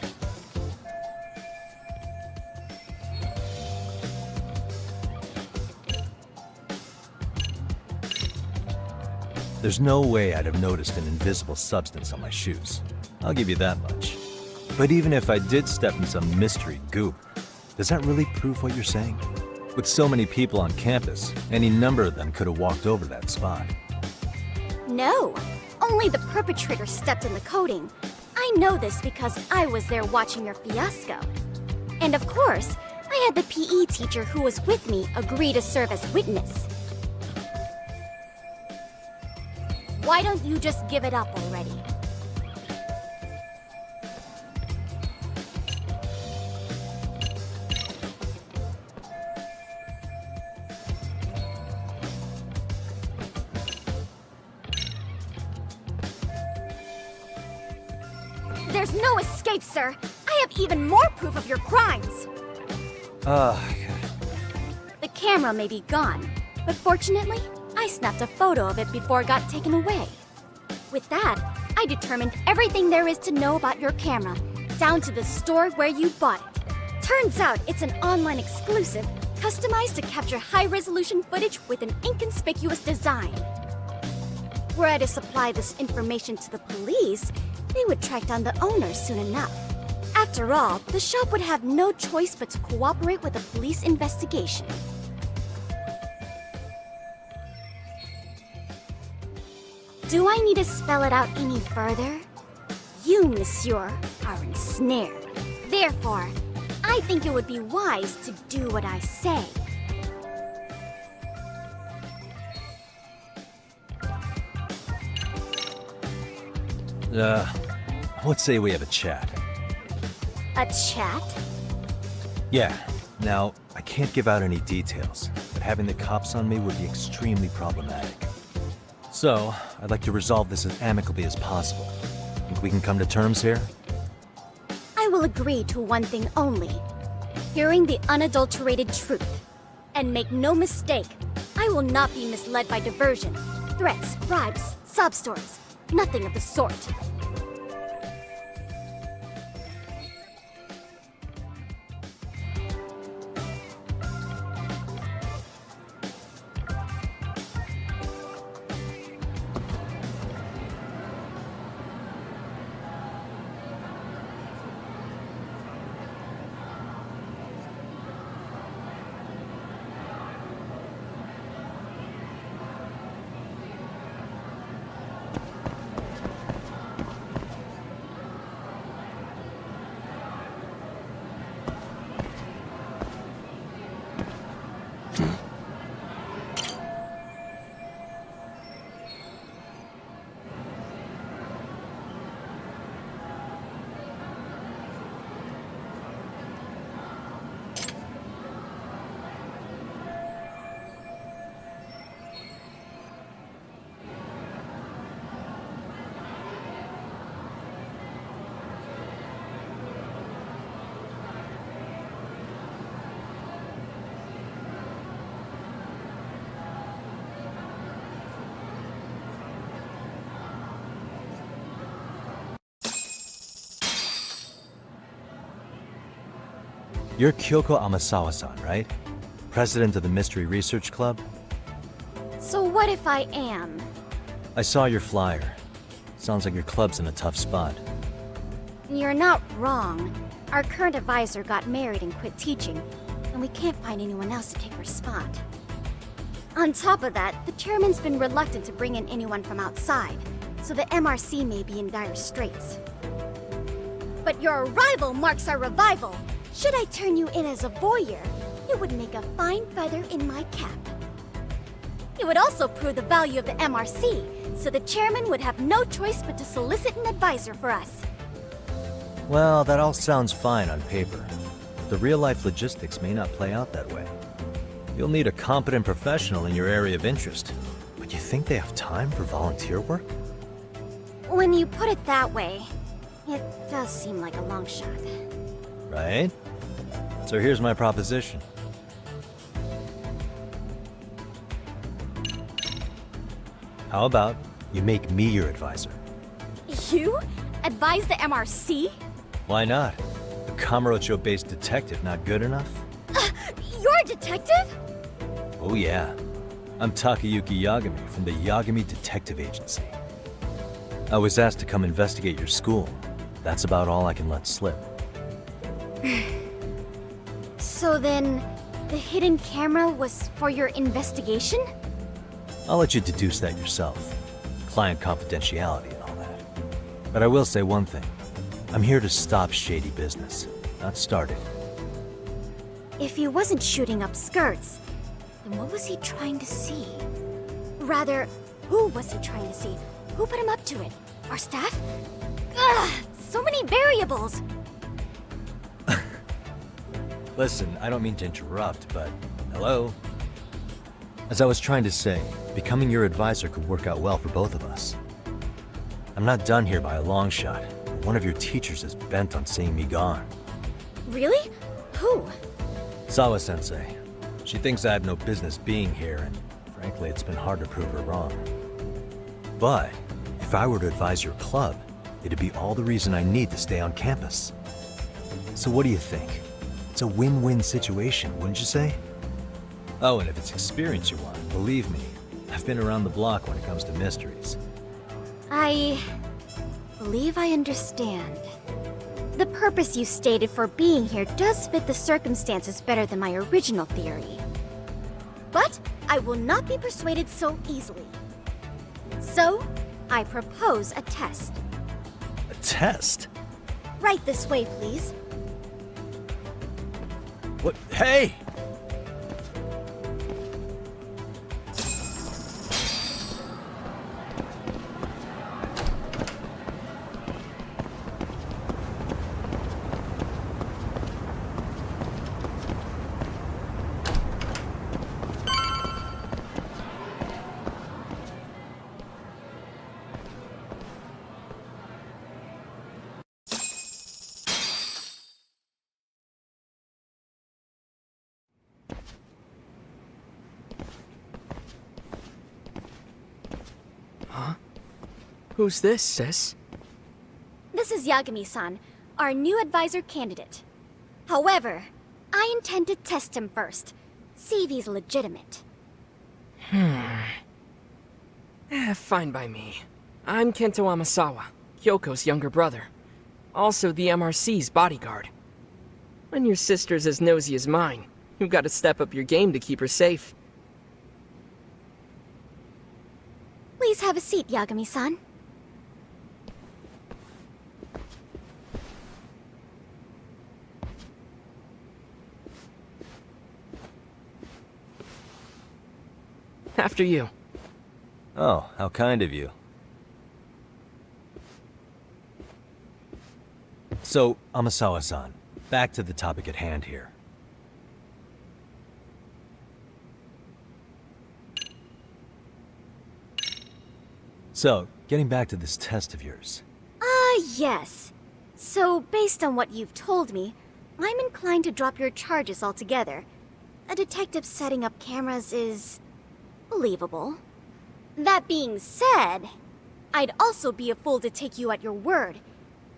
There's no way I'd have noticed an invisible substance on my shoes. I'll give you that much. But even if I did step in some mystery goop, does that really prove what you're saying? With so many people on campus, any number of them could have walked over that spot. No, only the perpetrator stepped in the coating. I know this because I was there watching your fiasco. And of course, I had the PE teacher who was with me agree to serve as witness. Why don't you just give it up already? There's no escape, sir. I have even more proof of your crimes. The camera may be gone, but fortunately, I snapped a photo of it before it got taken away. With that, I determined everything there is to know about your camera, down to the store where you bought it. Turns out it's an online exclusive, customized to capture high-resolution footage with an inconspicuous design. Were I to supply this information to the police, they would track down the owner soon enough. After all, the shop would have no choice but to cooperate with the police investigation. Do I need to spell it out any further? You, monsieur, are ensnared. Therefore, I think it would be wise to do what I say. Let's say we have a chat. A chat? Yeah. Now, I can't give out any details, but having the cops on me would be extremely problematic. So, I'd like to resolve this as amicably as possible. Think we can come to terms here? I will agree to one thing only. Hearing the unadulterated truth. And make no mistake, I will not be misled by diversion, threats, bribes, sob stories. Nothing of the sort. You're Kyoko Amasawa-san, right? President of the Mystery Research Club? So what if I am? I saw your flyer. Sounds like your club's in a tough spot. You're not wrong. Our current advisor got married and quit teaching, and we can't find anyone else to take her spot. On top of that, the chairman's been reluctant to bring in anyone from outside, so the MRC may be in dire straits. But your arrival marks our revival! Should I turn you in as a voyeur, it would make a fine feather in my cap. It would also prove the value of the MRC, so the chairman would have no choice but to solicit an advisor for us. Well, that all sounds fine on paper. The real-life logistics may not play out that way. You'll need a competent professional in your area of interest. But you think they have time for volunteer work? When you put it that way, it does seem like a long shot. Right? So here's my proposition. How about you make me your advisor? You? Advise the MRC? Why not? A Kamurocho-based detective not good enough? You're a detective? Oh yeah. I'm Takayuki Yagami from the Yagami Detective Agency. I was asked to come investigate your school. That's about all I can let slip. So then, the hidden camera was for your investigation? I'll let you deduce that yourself. Client confidentiality and all that. But I will say one thing. I'm here to stop shady business, not start it. If he wasn't shooting up skirts, then what was he trying to see? Rather, who was he trying to see? Who put him up to it? Our staff? Ugh! So many variables! Listen, I don't mean to interrupt, but hello? As I was trying to say, becoming your advisor could work out well for both of us. I'm not done here by a long shot. One of your teachers is bent on seeing me gone. Really? Who? Sawa-sensei. She thinks I have no business being here, and frankly, it's been hard to prove her wrong. But if If I were to advise your club, it'd be all the reason I need to stay on campus. So what do you think? It's a win-win situation, wouldn't you say? Oh, and if it's experience you want, believe me, I've been around the block when it comes to mysteries. I believe I understand. The purpose you stated for being here does fit the circumstances better than my original theory. But I will not be persuaded so easily. So, I propose a test. A test? Right this way, please. What? Hey! Who's this, sis? This is Yagami-san, our new advisor candidate. However, I intend to test him first, see if he's legitimate. Fine by me. I'm Kento Amasawa, Kyoko's younger brother. Also the MRC's bodyguard. When your sister's as nosy as mine, you've got to step up your game to keep her safe. Please have a seat, Yagami-san. After you. Oh, how kind of you. So, Amasawa-san, back to the topic at hand here. So, getting back to this test of yours. Yes. So, based on what you've told me, I'm inclined to drop your charges altogether. A detective setting up cameras is believable. That being said, I'd also be a fool to take you at your word.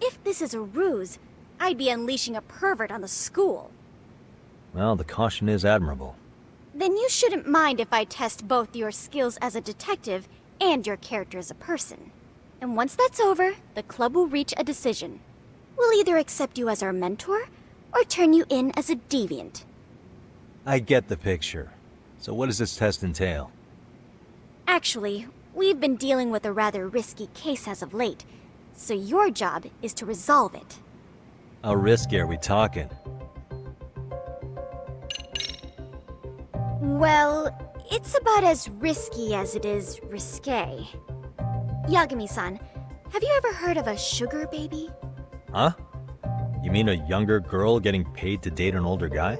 If this is a ruse, I'd be unleashing a pervert on the school. Well, the caution is admirable. Then you shouldn't mind if I test both your skills as a detective and your character as a person. And once that's over, the club will reach a decision. We'll either accept you as our mentor, or turn you in as a deviant. I get the picture. So what does this test entail? Actually, we've been dealing with a rather risky case as of late, so your job is to resolve it. How risky are we talking? Well, it's about as risky as it is risque. Yagami-san, have you ever heard of a sugar baby? Huh? You mean a younger girl getting paid to date an older guy?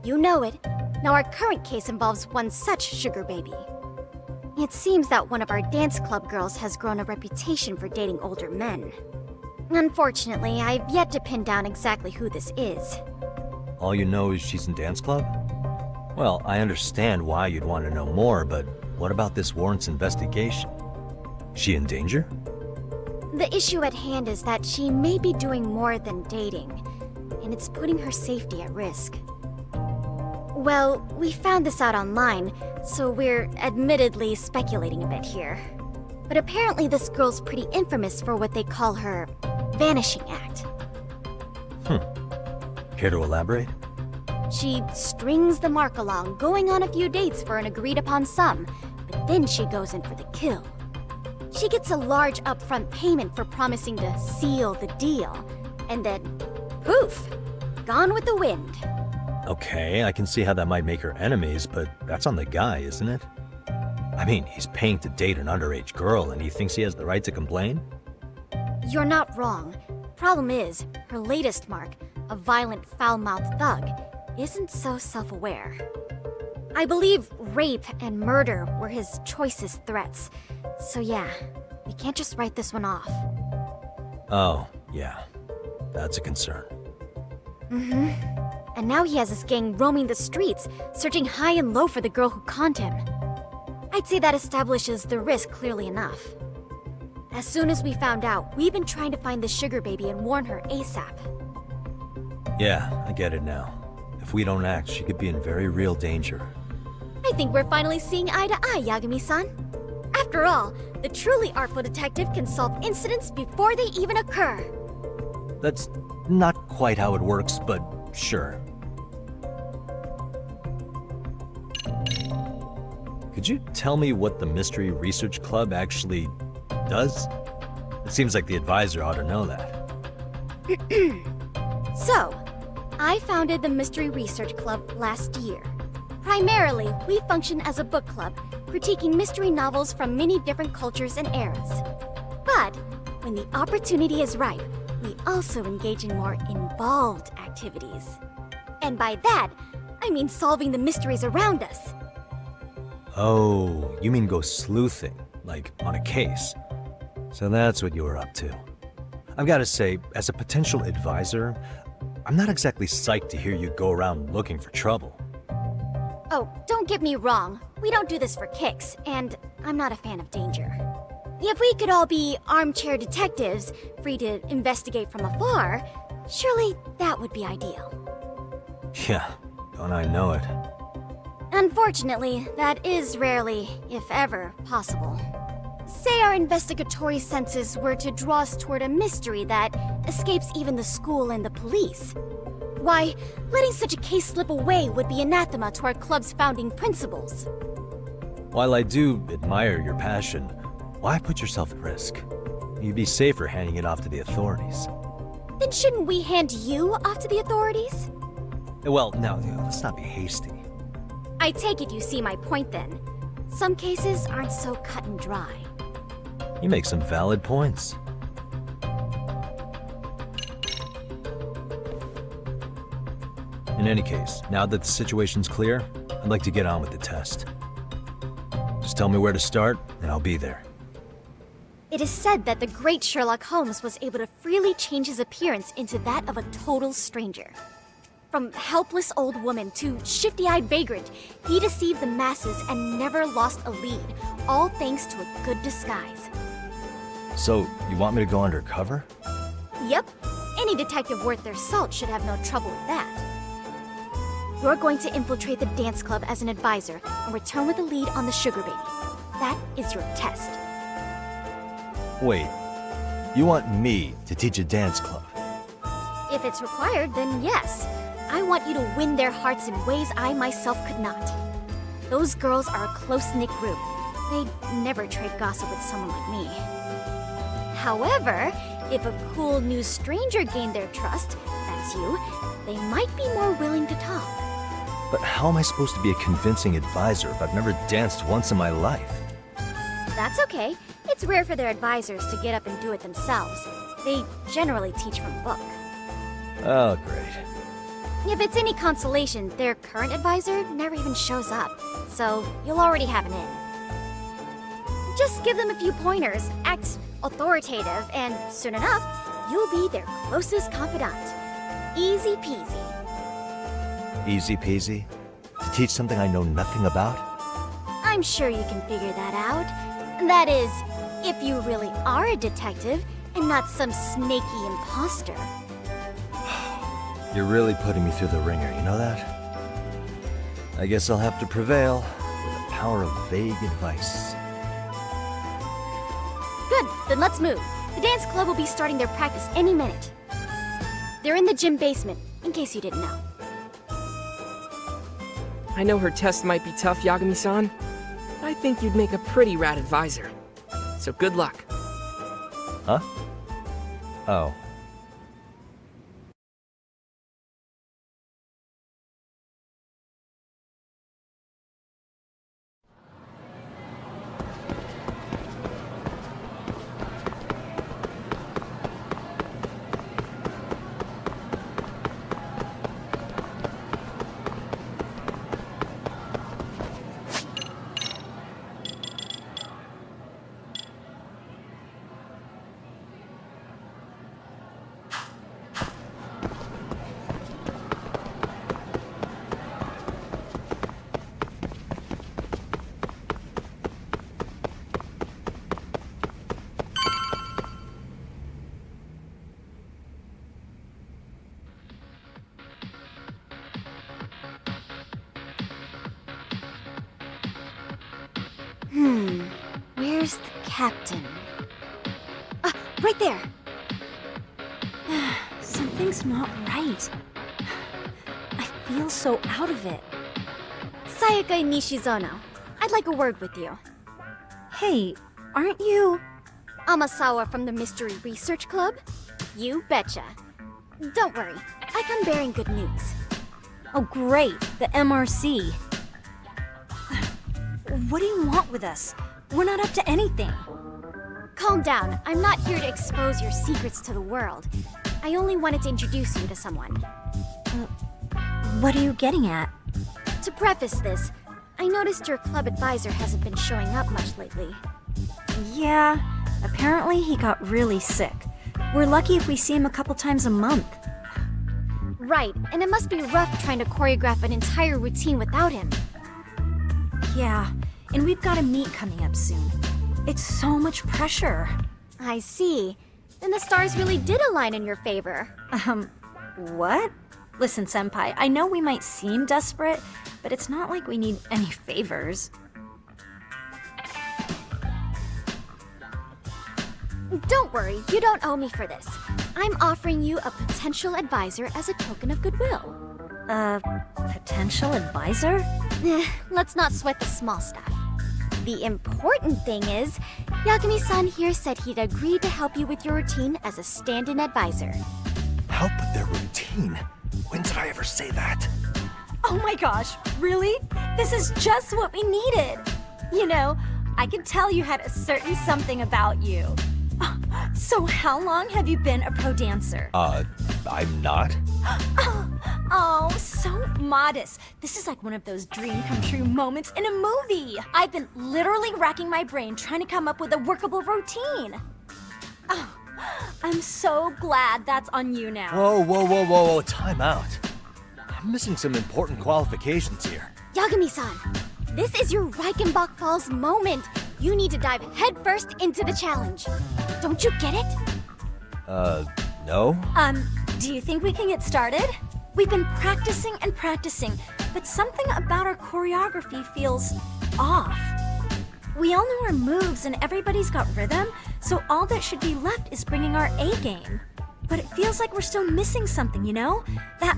You know it. Now our current case involves one such sugar baby. It seems that one of our dance club girls has grown a reputation for dating older men. Unfortunately, I've yet to pin down exactly who this is. All you know is she's in dance club? Well, I understand why you'd want to know more, but what about this warrants investigation? She in danger? The issue at hand is that she may be doing more than dating, and it's putting her safety at risk. Well, we found this out online, so we're admittedly speculating a bit here. But apparently this girl's pretty infamous for what they call her vanishing act. Care to elaborate? She strings the mark along, going on a few dates for an agreed-upon sum, but then she goes in for the kill. She gets a large upfront payment for promising to seal the deal, and then, poof, gone with the wind. Okay, I can see how that might make her enemies, but that's on the guy, isn't it? I mean, he's paying to date an underage girl, and he thinks he has the right to complain? You're not wrong. Problem is, her latest mark, a violent, foul-mouthed thug, isn't so self-aware. I believe rape and murder were his choicest threats. So yeah, we can't just write this one off. Oh, yeah. That's a concern. Mm-hmm. And now he has his gang roaming the streets, searching high and low for the girl who conned him. I'd say that establishes the risk clearly enough. As soon as we found out, we've been trying to find the sugar baby and warn her ASAP. Yeah, I get it now. If we don't act, she could be in very real danger. I think we're finally seeing eye to eye, Yagami-san. After all, the truly artful detective can solve incidents before they even occur. That's not quite how it works, but sure. Could you tell me what the Mystery Research Club actually does? It seems like the advisor ought to know that. So, I founded the Mystery Research Club last year. Primarily, we function as a book club, critiquing mystery novels from many different cultures and eras. But, when the opportunity is ripe, we also engage in more involved activities. And by that, I mean solving the mysteries around us. Oh, you mean go sleuthing, like on a case. So that's what you were up to. I've got to say, as a potential advisor, I'm not exactly psyched to hear you go around looking for trouble. Oh, don't get me wrong. We don't do this for kicks, and I'm not a fan of danger. If we could all be armchair detectives, free to investigate from afar, surely that would be ideal. Yeah, don't I know it. Unfortunately, that is rarely, if ever, possible. Say our investigatory senses were to draw us toward a mystery that escapes even the school and the police. Why, letting such a case slip away would be anathema to our club's founding principles. While I do admire your passion, why put yourself at risk? You'd be safer handing it off to the authorities. Then shouldn't we hand you off to the authorities? Well, now, let's not be hasty. I take it you see my point then. Some cases aren't so cut and dry. You make some valid points. In any case, now that the situation's clear, I'd like to get on with the test. Just tell me where to start, and I'll be there. It is said that the great Sherlock Holmes was able to freely change his appearance into that of a total stranger. From helpless old woman to shifty-eyed vagrant, he deceived the masses and never lost a lead, all thanks to a good disguise. So, you want me to go undercover? Yep, any detective worth their salt should have no trouble with that. You're going to infiltrate the dance club as an advisor and return with a lead on the sugar baby. That is your test. Wait, you want me to teach a dance club? If it's required, then yes. I want you to win their hearts in ways I myself could not. Those girls are a close-knit group. They'd never trade gossip with someone like me. However, if a cool new stranger gained their trust, that's you, they might be more willing to talk. But how am I supposed to be a convincing advisor if I've never danced once in my life? That's okay. It's rare for their advisors to get up and do it themselves. They generally teach from a book. Oh, great. If it's any consolation, their current advisor never even shows up, so you'll already have an in. Just give them a few pointers, act authoritative, and soon enough, you'll be their closest confidant. Easy peasy. Easy peasy? To teach something I know nothing about? I'm sure you can figure that out. That is, if you really are a detective and not some snaky imposter. You're really putting me through the ringer, you know that? I guess I'll have to prevail with the power of vague advice. Good, then let's move. The dance club will be starting their practice any minute. They're in the gym basement, in case you didn't know. I know her test might be tough, Yagami-san, but I think you'd make a pretty rad advisor. So good luck. Huh? Oh. Where's the captain? Right there! Something's not right. I feel so out of it. Sayaka Nishizono, I'd like a word with you. Hey, aren't you... Amasawa from the Mystery Research Club? You betcha. Don't worry, I come bearing good news. Oh great, the MRC. What do you want with us? We're not up to anything. Calm down, I'm not here to expose your secrets to the world. I only wanted to introduce you to someone. What are you getting at? To preface this, I noticed your club advisor hasn't been showing up much lately. Yeah, apparently he got really sick. We're lucky if we see him a couple times a month. Right, and it must be rough trying to choreograph an entire routine without him. Yeah, and we've got a meet coming up soon. It's so much pressure. I see. Then the stars really did align in your favor. What? Listen, Senpai, I know we might seem desperate, but it's not like we need any favors. Don't worry, you don't owe me for this. I'm offering you a potential advisor as a token of goodwill. Potential advisor? Let's not sweat the small stuff. The important thing is, Yagami-san here said he'd agreed to help you with your routine as a stand-in advisor. Help with their routine? When did I ever say that? Oh my gosh, really? This is just what we needed. You know, I could tell you had a certain something about you. So how long have you been a pro dancer? I'm not. Oh, so modest. This is like one of those dream come true moments in a movie. I've been literally racking my brain trying to come up with a workable routine. Oh, I'm so glad that's on you now. Whoa, time out. I'm missing some important qualifications here. Yagami-san, this is your Reichenbach Falls moment. You need to dive headfirst into the challenge. Don't you get it? No? Do you think we can get started? We've been practicing and practicing, but something about our choreography feels off. We all know our moves and everybody's got rhythm, so all that should be left is bringing our A game. But it feels like we're still missing something, you know? That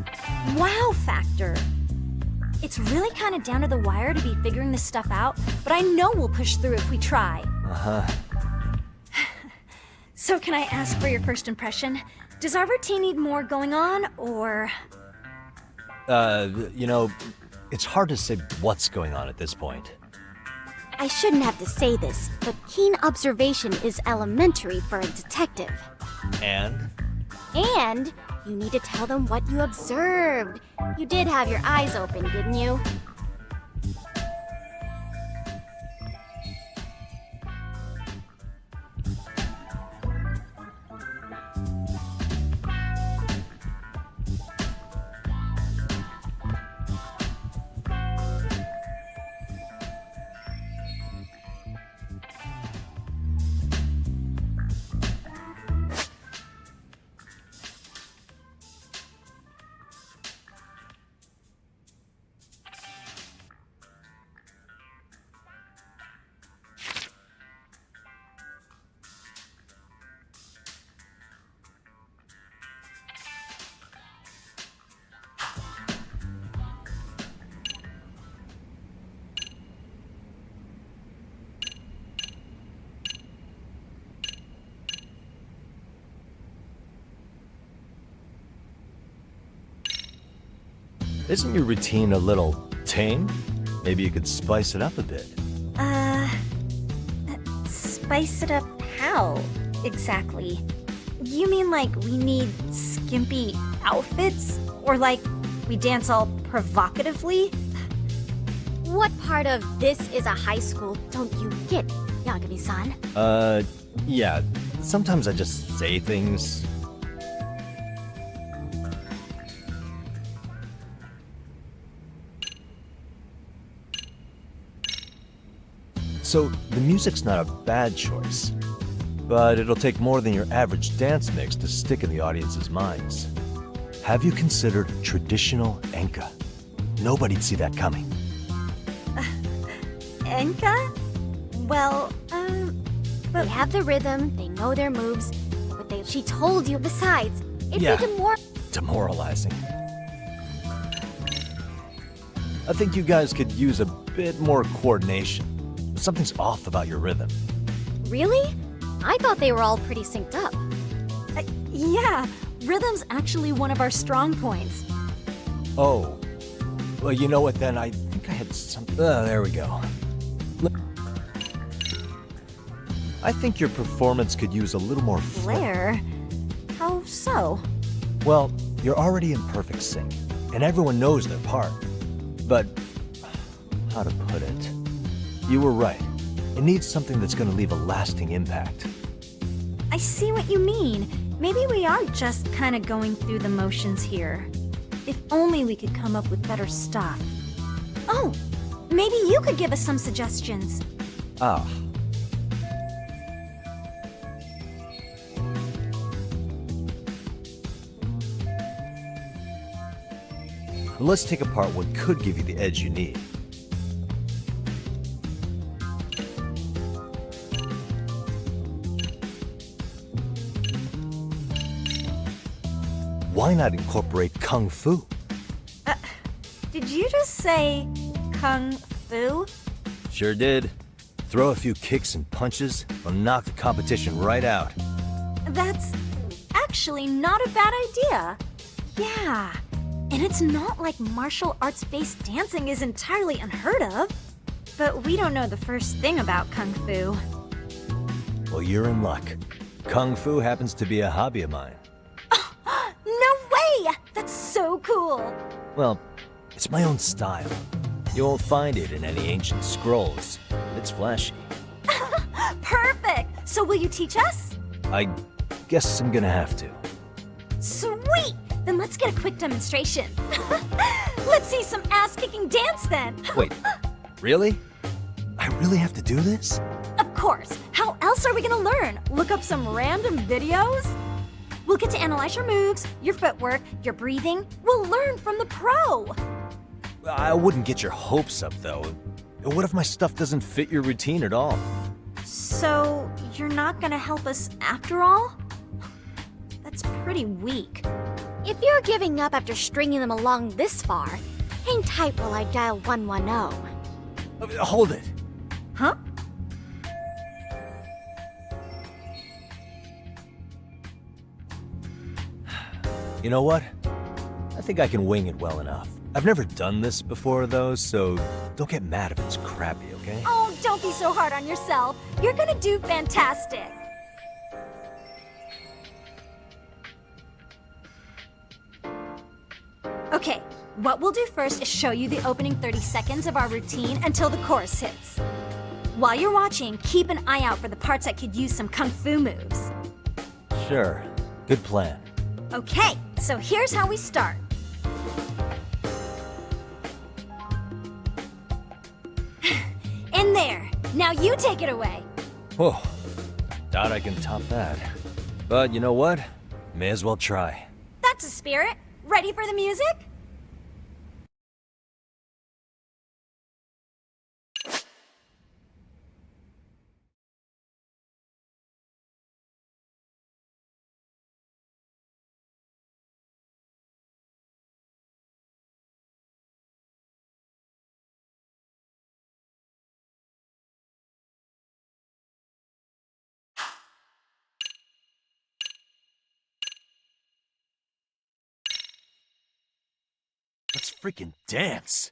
wow factor. It's really kind of down to the wire to be figuring this stuff out, but I know we'll push through if we try. So can I ask for your first impression? Does our routine need more going on, or...? You know, it's hard to say what's going on at this point. I shouldn't have to say this, but keen observation is elementary for a detective. And? And you need to tell them what you observed. You did have your eyes open, didn't you? Isn't your routine a little tame? Maybe you could spice it up a bit. Spice it up how, exactly? You mean like we need skimpy outfits? Or like we dance all provocatively? What part of this is a high school don't you get, Yagami-san? Yeah. Sometimes I just say things. So, the music's not a bad choice, but it'll take more than your average dance mix to stick in the audience's minds. Have you considered traditional enka? Nobody'd see that coming. Enka? Well, They have the rhythm, they know their moves, but she told you. Besides, it'd Yeah. be Demoralizing. I think you guys could use a bit more coordination. Something's off about your rhythm. Really? I thought they were all pretty synced up. Yeah, rhythm's actually one of our strong points. Oh. Well, you know what then? I think I had something. There we go. I think your performance could use a little more Flair? How so? Well, you're already in perfect sync, and everyone knows their part. But, how to put it? You were right. It needs something that's gonna leave a lasting impact. I see what you mean. Maybe we are just kind of going through the motions here. If only we could come up with better stuff. Oh, maybe you could give us some suggestions. Ah. Let's take apart what could give you the edge you need. Why not incorporate Kung Fu? Did you just say Kung Fu? Sure did. Throw a few kicks and punches, will knock the competition right out. That's actually not a bad idea. Yeah, and it's not like martial arts-based dancing is entirely unheard of. But we don't know the first thing about Kung Fu. Well, you're in luck. Kung Fu happens to be a hobby of mine. No way! That's so cool! Well, it's my own style. You won't find it in any ancient scrolls. It's flashy. Perfect! So will you teach us? I guess I'm gonna have to. Sweet! Then let's get a quick demonstration. Let's see some ass-kicking dance then! Wait, really? I really have to do this? Of course! How else are we gonna learn? Look up some random videos? We'll get to analyze your moves, your footwork, your breathing. We'll learn from the pro! I wouldn't get your hopes up, though. What if my stuff doesn't fit your routine at all? So, you're not gonna help us after all? That's pretty weak. If you're giving up after stringing them along this far, hang tight while I dial 110. Hold it. Huh? You know what? I think I can wing it well enough. I've never done this before, though, so don't get mad if it's crappy, okay? Oh, don't be so hard on yourself. You're gonna do fantastic. Okay, what we'll do first is show you the opening 30 seconds of our routine until the chorus hits. While you're watching, keep an eye out for the parts that could use some kung fu moves. Sure. Good plan. Okay, so here's how we start. In there. Now you take it away. Whoa. Doubt I can top that. But you know what? May as well try. That's a spirit. Ready for the music? Let's freaking dance!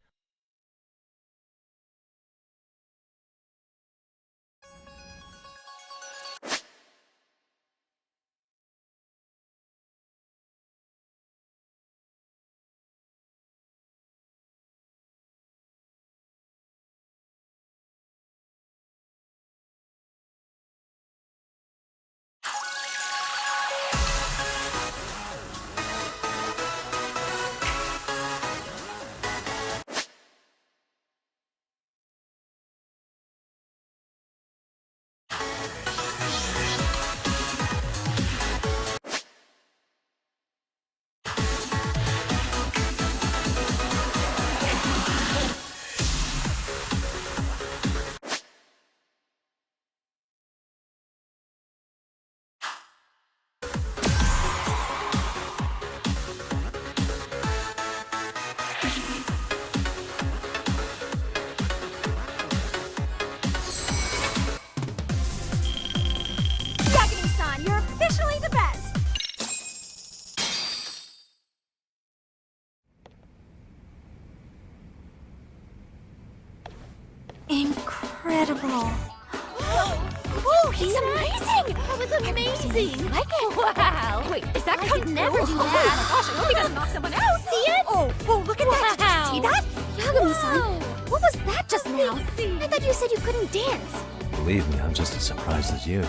It's amazing! That was amazing! Like it? Wow! Wait, is that I could never do that! Oh my gosh, I hope he doesn't knock someone out! See it? Oh, look at that! Did you see that? Yagami-san, what was that just now? I thought you said you couldn't dance. Believe me, I'm just as surprised as you.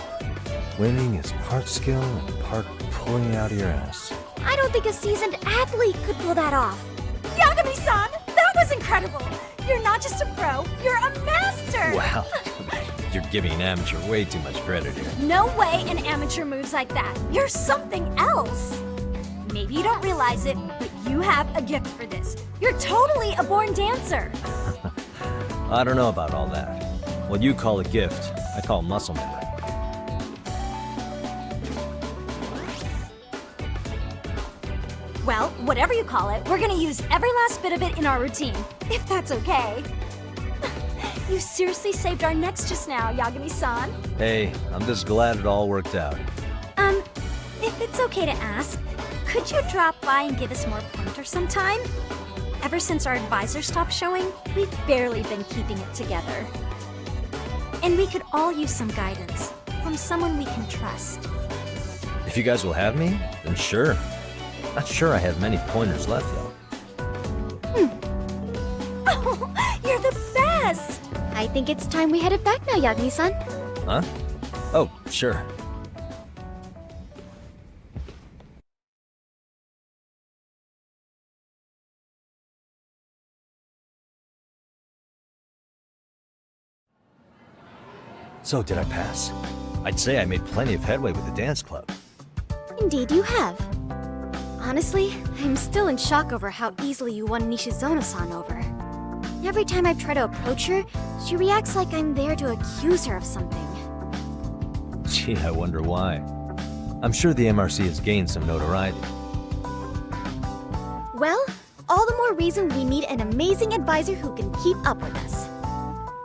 Winning is part skill and part pulling it out of your ass. I don't think a seasoned athlete could pull that off. Yagami-san, that was incredible! You're not just a pro, you're a master! Wow. You're giving an amateur way too much credit here. No way an amateur moves like that. You're something else. Maybe you don't realize it, but you have a gift for this. You're totally a born dancer. I don't know about all that. What you call a gift, I call muscle memory. Well, whatever you call it, we're gonna use every last bit of it in our routine, if that's okay. You seriously saved our necks just now, Yagami-san. Hey, I'm just glad it all worked out. If it's okay to ask, could you drop by and give us more pointers sometime? Ever since our advisor stopped showing, we've barely been keeping it together. And we could all use some guidance from someone we can trust. If you guys will have me, then sure. Not sure I have many pointers left, though. Oh, you're the best! I think it's time we headed back now, Yagami-san. Huh? Oh, sure. So, did I pass? I'd say I made plenty of headway with the dance club. Indeed you have. Honestly, I'm still in shock over how easily you won Nishizono-san over. Every time I try to approach her, she reacts like I'm there to accuse her of something. Gee, I wonder why. I'm sure the MRC has gained some notoriety. Well, all the more reason we need an amazing advisor who can keep up with us.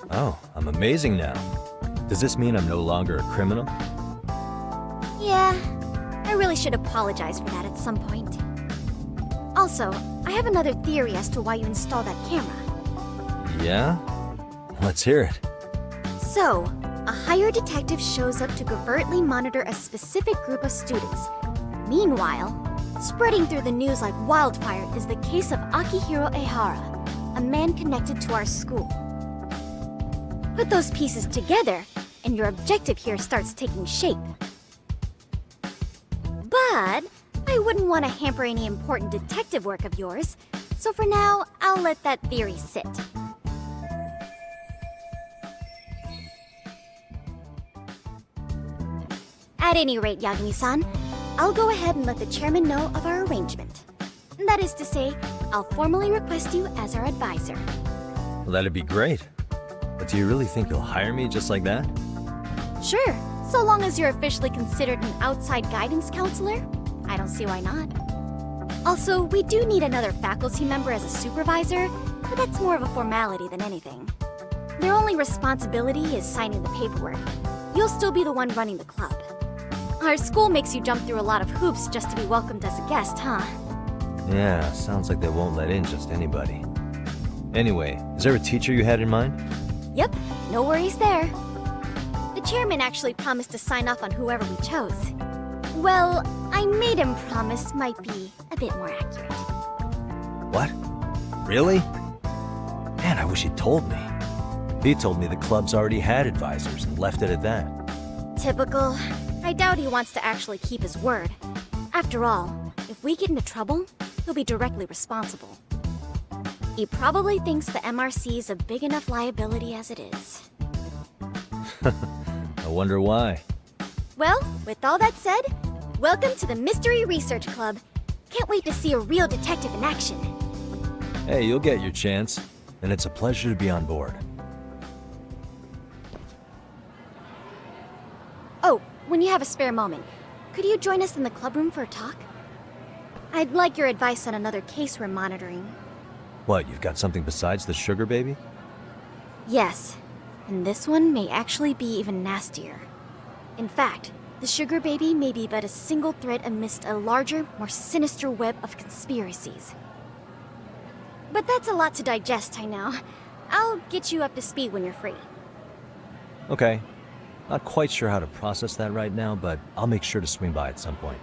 Oh, I'm amazing now. Does this mean I'm no longer a criminal? Yeah, I really should apologize for that at some point. Also, I have another theory as to why you installed that camera. Yeah? Let's hear it. So, a hired detective shows up to covertly monitor a specific group of students. Meanwhile, spreading through the news like wildfire is the case of Akihiro Ehara, a man connected to our school. Put those pieces together, and your objective here starts taking shape. But I wouldn't want to hamper any important detective work of yours, so for now, I'll let that theory sit. At any rate, Yagami-san, I'll go ahead and let the chairman know of our arrangement. That is to say, I'll formally request you as our advisor. Well, that'd be great. But do you really think you'll hire me just like that? Sure, so long as you're officially considered an outside guidance counselor. I don't see why not. Also, we do need another faculty member as a supervisor, but that's more of a formality than anything. Their only responsibility is signing the paperwork. You'll still be the one running the club. Our school makes you jump through a lot of hoops just to be welcomed as a guest, huh? Yeah, sounds like they won't let in just anybody. Anyway, is there a teacher you had in mind? Yep, no worries there. The chairman actually promised to sign off on whoever we chose. Well, I made him promise might be a bit more accurate. What? Really? Man, I wish he'd told me. He told me the club's already had advisors and left it at that. Typical. I doubt he wants to actually keep his word. After all, if we get into trouble, he'll be directly responsible. He probably thinks the MRC is a big enough liability as it is. I wonder why. Well, with all that said, welcome to the Mystery Research Club. Can't wait to see a real detective in action. Hey, you'll get your chance, and it's a pleasure to be on board. Oh, when you have a spare moment, could you join us in the club room for a talk? I'd like your advice on another case we're monitoring. What, you've got something besides the sugar baby? Yes, and this one may actually be even nastier. In fact, the sugar baby may be but a single thread amidst a larger, more sinister web of conspiracies. But that's a lot to digest, I know. I'll get you up to speed when you're free. Okay. Not quite sure how to process that right now, but I'll make sure to swing by at some point.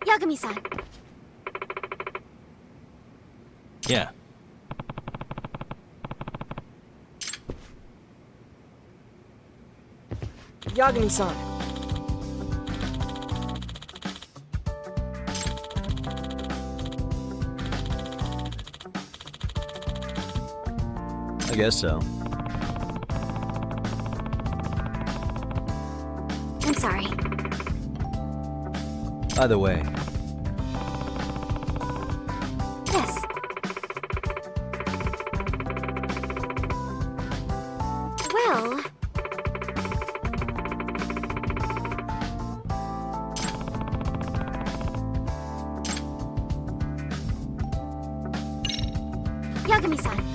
Yagami-san. Yeah. Yagami-san. I guess so. I'm sorry. By the way, Yes. Well... Yagami-san.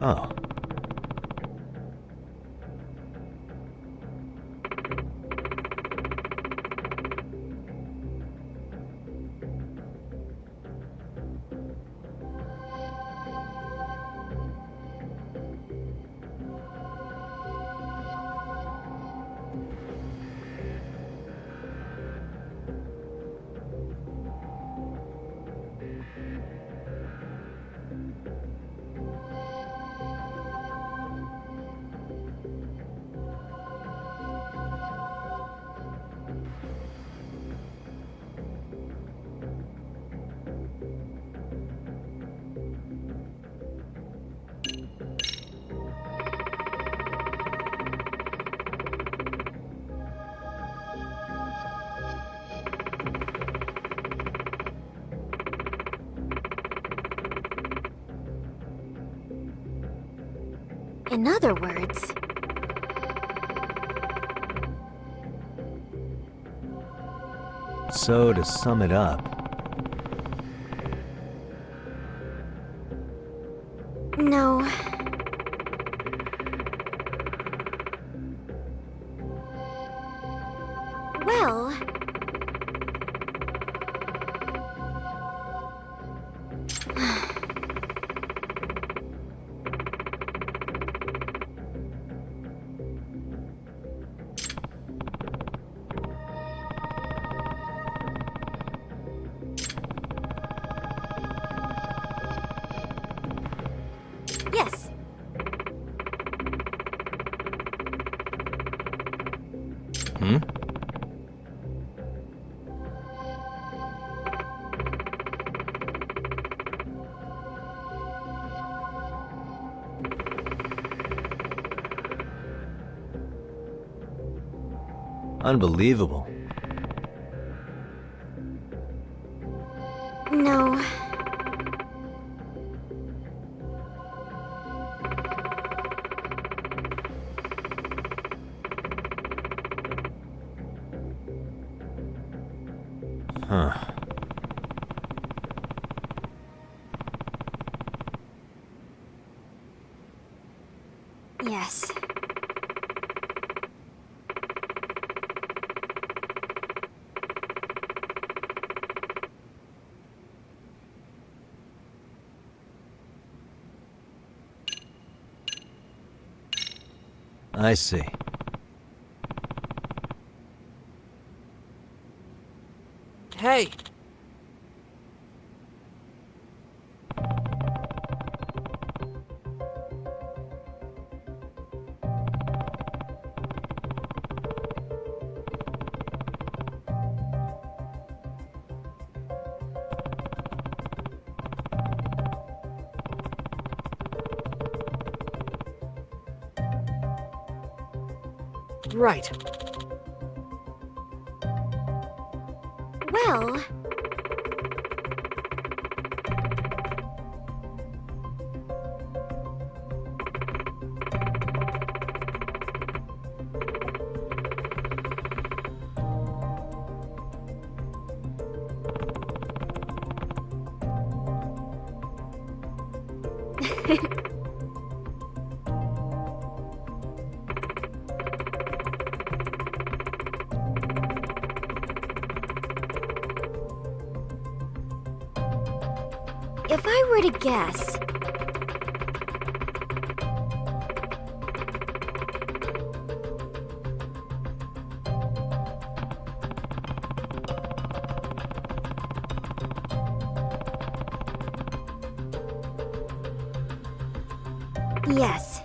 Oh. In other words, So, to sum it up, no. Well, yes. hmm? Unbelievable. No. Huh. Yes. I see. Hey! Right. Well, if I were to guess, yes.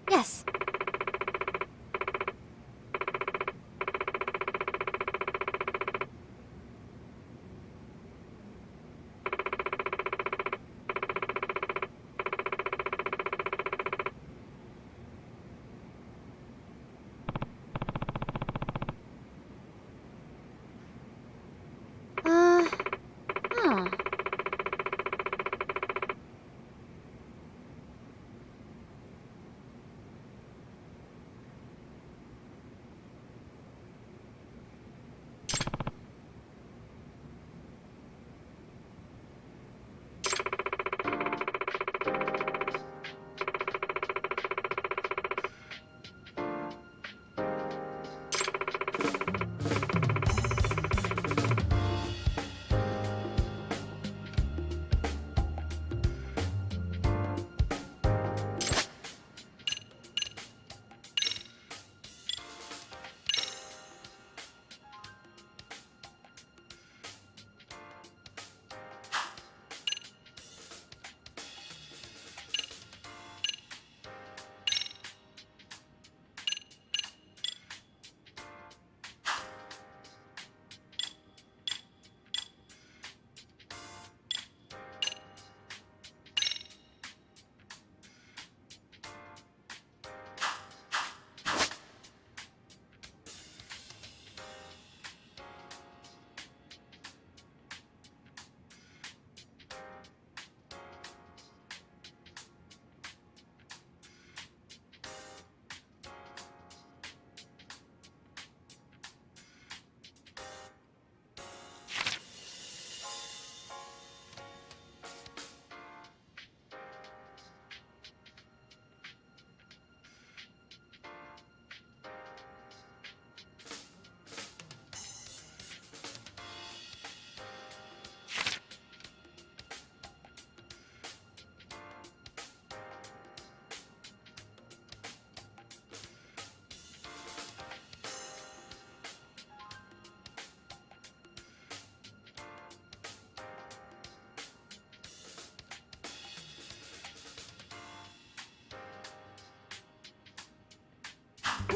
Yes.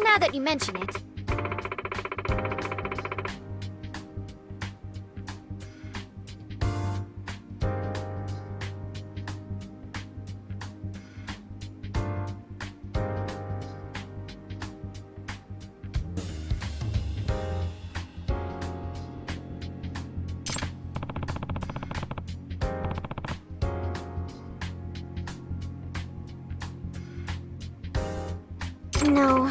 Now that you mention it. No.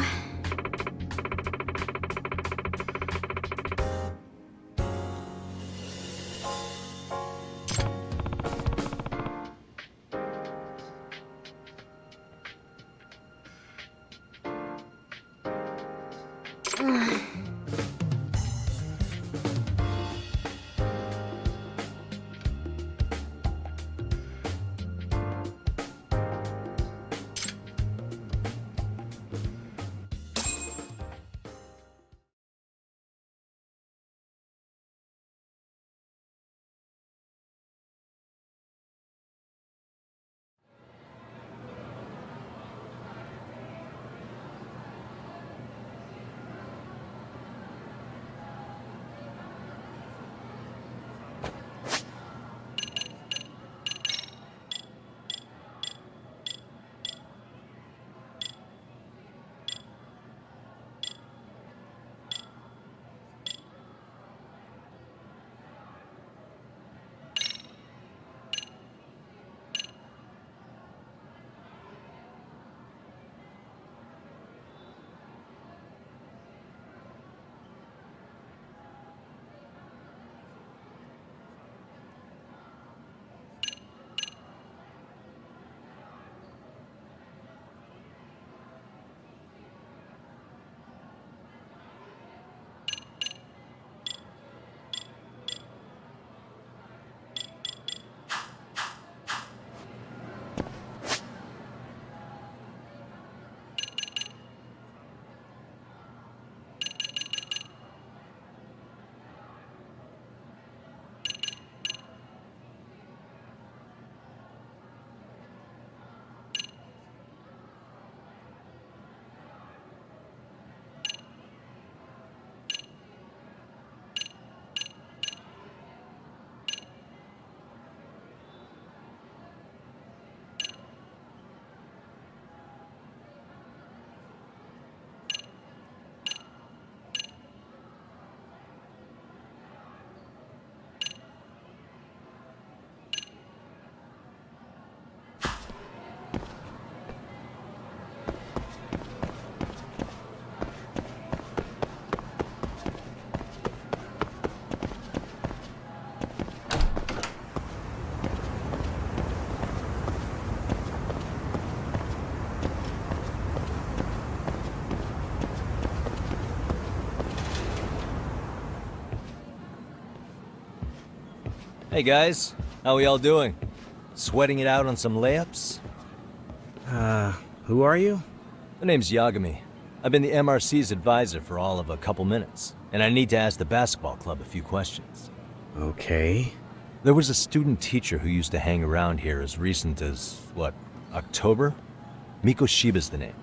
Hey guys, how we all doing? Sweating it out on some layups? Who are you? My name's Yagami. I've been the MRC's advisor for all of a couple minutes, and I need to ask the basketball club a few questions. Okay. There was a student teacher who used to hang around here as recent as, what, October? Mikoshiba's the name.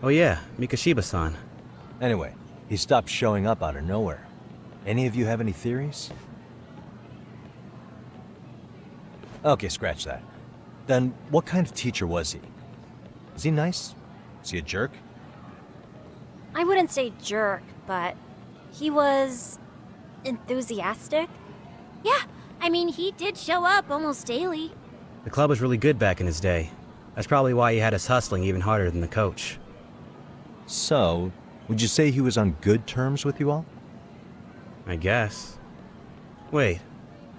Oh yeah, Mikoshiba-san. Anyway, he stopped showing up out of nowhere. Any of you have any theories? Okay, scratch that. Then, what kind of teacher was he? Is he nice? Is he a jerk? I wouldn't say jerk, but he was enthusiastic. Yeah, I mean, he did show up almost daily. The club was really good back in his day. That's probably why he had us hustling even harder than the coach. So, would you say he was on good terms with you all? I guess. Wait,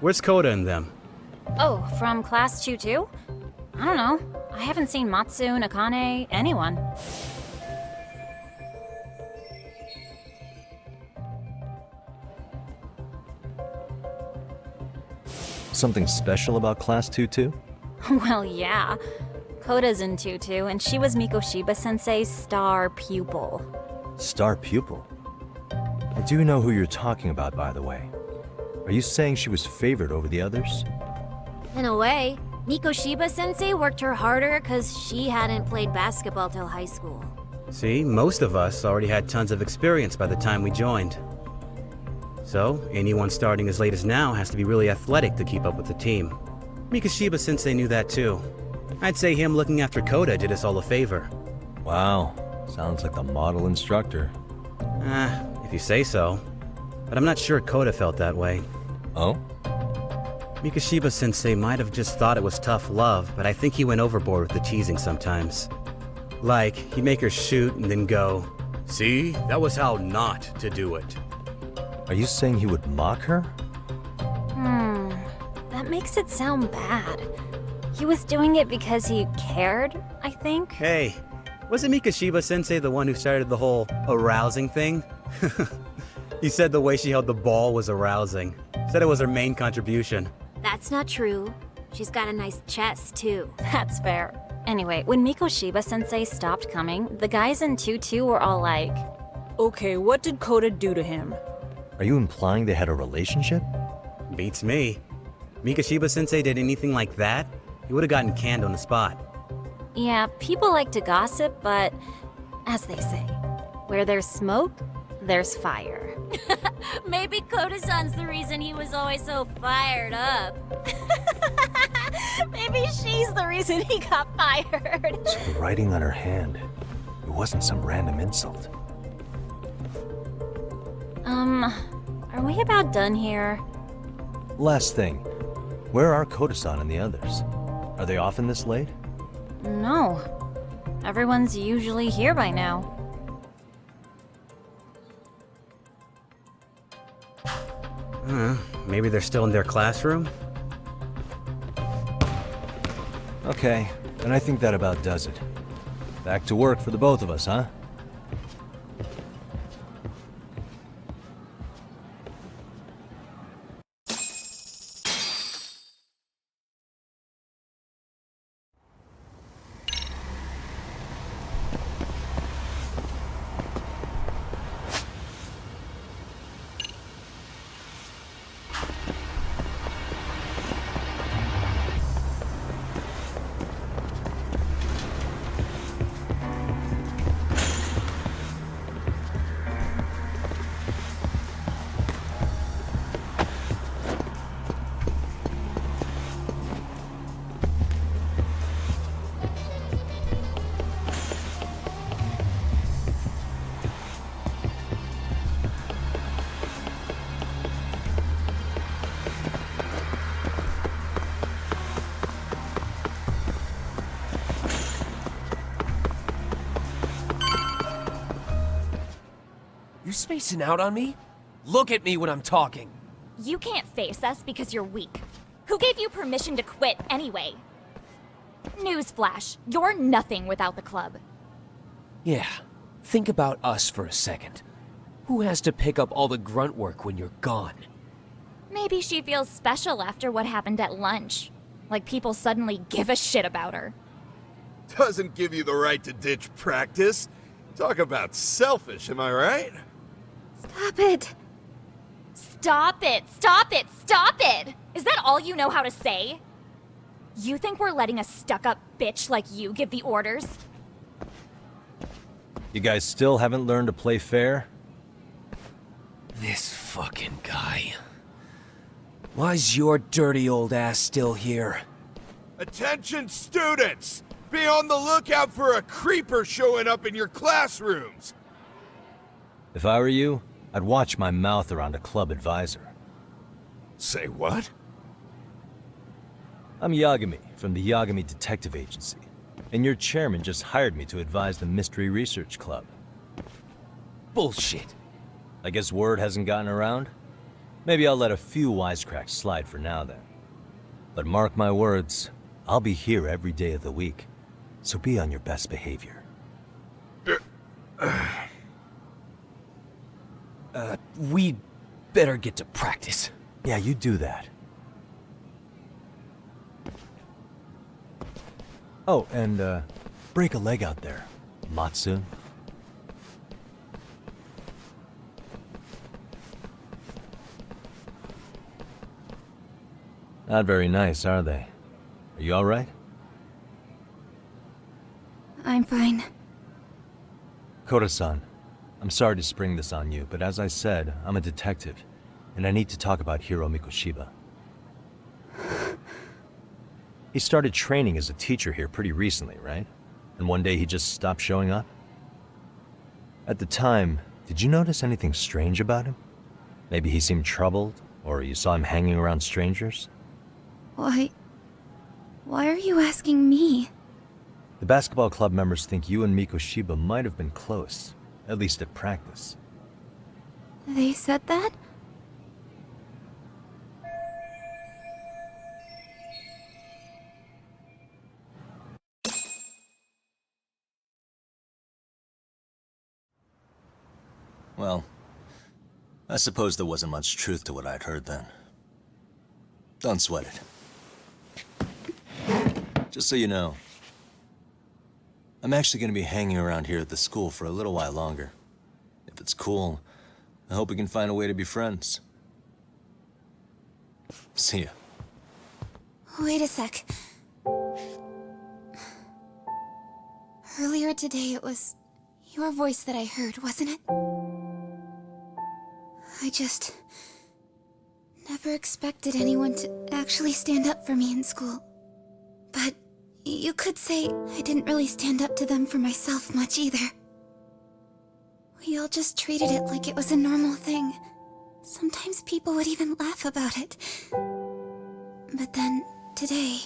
where's Koda and them? Oh, from class 2-2? I don't know. I haven't seen Matsu, Nakane, anyone. Something special about Class 2-2? Well, yeah. Koda's in 2-2, and she was Mikoshiba-sensei's star pupil. Star pupil? I do know who you're talking about, by the way. Are you saying she was favored over the others? In a way, Mikoshiba-sensei worked her harder because she hadn't played basketball till high school. See, most of us already had tons of experience by the time we joined. So, anyone starting as late as now has to be really athletic to keep up with the team. Mikashiba-sensei knew that too. I'd say him looking after Koda did us all a favor. Wow, sounds like the model instructor. If you say so. But I'm not sure Koda felt that way. Oh? Mikashiba-sensei might have just thought it was tough love, but I think he went overboard with the teasing sometimes. Like, he'd make her shoot and then go, "See, that was how not to do it." Are you saying he would mock her? That makes it sound bad. He was doing it because he cared, I think. Hey, wasn't Mikashiba-sensei the one who started the whole arousing thing? He said the way she held the ball was arousing. Said it was her main contribution. That's not true. She's got a nice chest, too. That's fair. Anyway, when Mikashiba-sensei stopped coming, the guys in 2-2 were all like, "Okay, what did Koda do to him?" Are you implying they had a relationship? Beats me. Mikashiba-sensei did anything like that, he would have gotten canned on the spot. yeah, people like to gossip, but as they say, where there's smoke, there's fire. Maybe Koda-san's the reason he was always so fired up. Maybe she's the reason he got fired. So the writing on her hand, it wasn't some random insult. Are we about done here? Last thing, where are Koda-san and the others? Are they often this late? No. Everyone's usually here by now. Maybe they're still in their classroom? Okay, then I think that about does it. Back to work for the both of us, huh? You're spacing out on me? Look at me when I'm talking. You can't face us because you're weak. Who gave you permission to quit anyway? Newsflash, you're nothing without the club. Yeah, think about us for a second. Who has to pick up all the grunt work when you're gone? Maybe she feels special after what happened at lunch. Like people suddenly give a shit about her. Doesn't give you the right to ditch practice. Talk about selfish, am I right? Stop it! Stop it! Stop it! Stop it! Is that all you know how to say? You think we're letting a stuck-up bitch like you give the orders? You guys still haven't learned to play fair? This fucking guy. Why's your dirty old ass still here? Attention students! Be on the lookout for a creeper showing up in your classrooms! If I were you, I'd watch my mouth around a club advisor. Say what? I'm Yagami, from the Yagami Detective Agency, and your chairman just hired me to advise the Mystery Research Club. Bullshit. I guess word hasn't gotten around? Maybe I'll let a few wisecracks slide for now then. But mark my words, I'll be here every day of the week, so be on your best behavior. We better get to practice. Yeah, you do that. Oh, and, break a leg out there, Matsu. Not very nice, are they? Are you alright? I'm fine. Koda-san, I'm sorry to spring this on you, but as I said, I'm a detective, and I need to talk about Hiro Mikoshiba. He started training as a teacher here pretty recently, right? And one day he just stopped showing up? At the time, did you notice anything strange about him? Maybe he seemed troubled, or you saw him hanging around strangers? Why are you asking me? The basketball club members think you and Mikoshiba might have been close, at least at practice. They said that? Well, I suppose there wasn't much truth to what I'd heard then. Don't sweat it. Just so you know, I'm actually going to be hanging around here at the school for a little while longer. If it's cool, I hope we can find a way to be friends. See ya. Wait a sec. Earlier today, it was your voice that I heard, wasn't it? I just never expected anyone to actually stand up for me in school. But you could say I didn't really stand up to them for myself much either. We all just treated it like it was a normal thing. Sometimes people would even laugh about it. But then, today,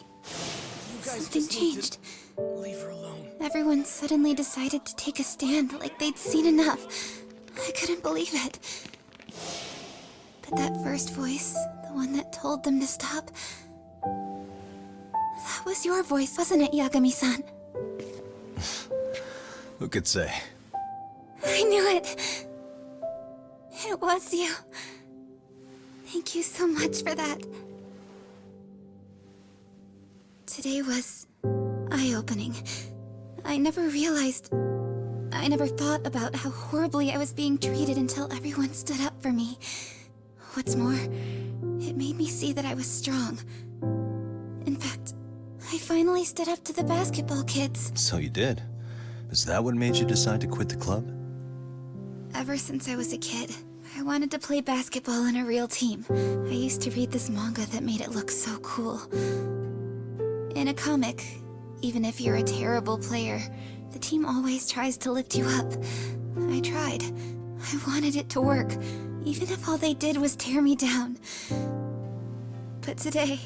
something changed. Leave her alone. Everyone suddenly decided to take a stand like they'd seen enough. I couldn't believe it. But that first voice, the one that told them to stop, that was your voice, wasn't it, Yagami-san? Who could say? I knew it. It was you. Thank you so much for that. Today was eye-opening. I never thought about how horribly I was being treated until everyone stood up for me. What's more, it made me see that I was strong. In fact, I finally stood up to the basketball kids. So you did? Is that what made you decide to quit the club? Ever since I was a kid, I wanted to play basketball in a real team. I used to read this manga that made it look so cool. In a comic, even if you're a terrible player, the team always tries to lift you up. I tried. I wanted it to work, even if all they did was tear me down. But today,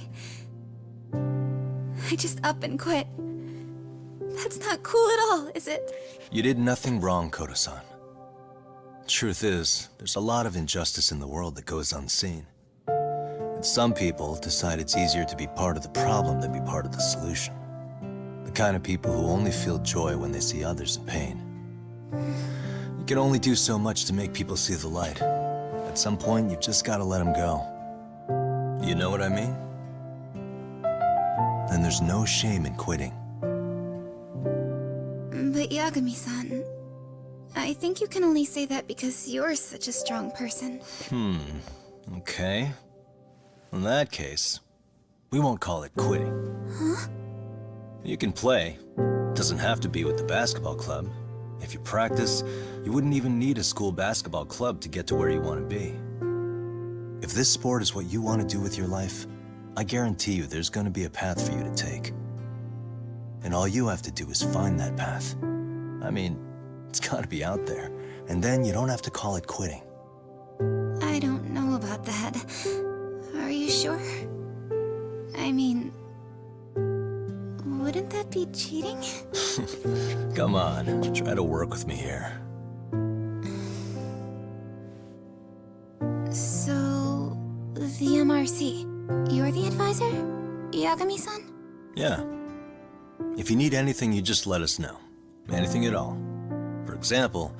I just up and quit. That's not cool at all, is it? You did nothing wrong, Koda-san. Truth is, there's a lot of injustice in the world that goes unseen. And some people decide it's easier to be part of the problem than be part of the solution. The kind of people who only feel joy when they see others in pain. You can only do so much to make people see the light. At some point, you've just got to let them go. You know what I mean? Then there's no shame in quitting. But Yagami-san, I think you can only say that because you're such a strong person. Okay. In that case, we won't call it quitting. Huh? You can play. Doesn't have to be with the basketball club. If you practice, you wouldn't even need a school basketball club to get to where you want to be. If this sport is what you want to do with your life, I guarantee you there's going to be a path for you to take. And all you have to do is find that path. I mean, it's got to be out there. And then you don't have to call it quitting. I don't know about that. Are you sure? I mean, wouldn't that be cheating? Come on, try to work with me here. So, the MRC, you're the advisor? Yagami-san? Yeah. If you need anything, you just let us know. Anything at all. For example,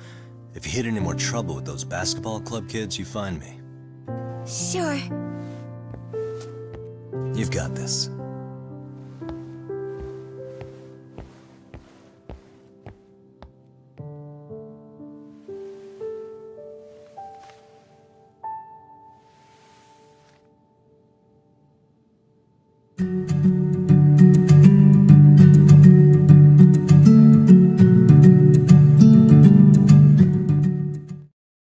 if you hit any more trouble with those basketball club kids, you find me. Sure. You've got this.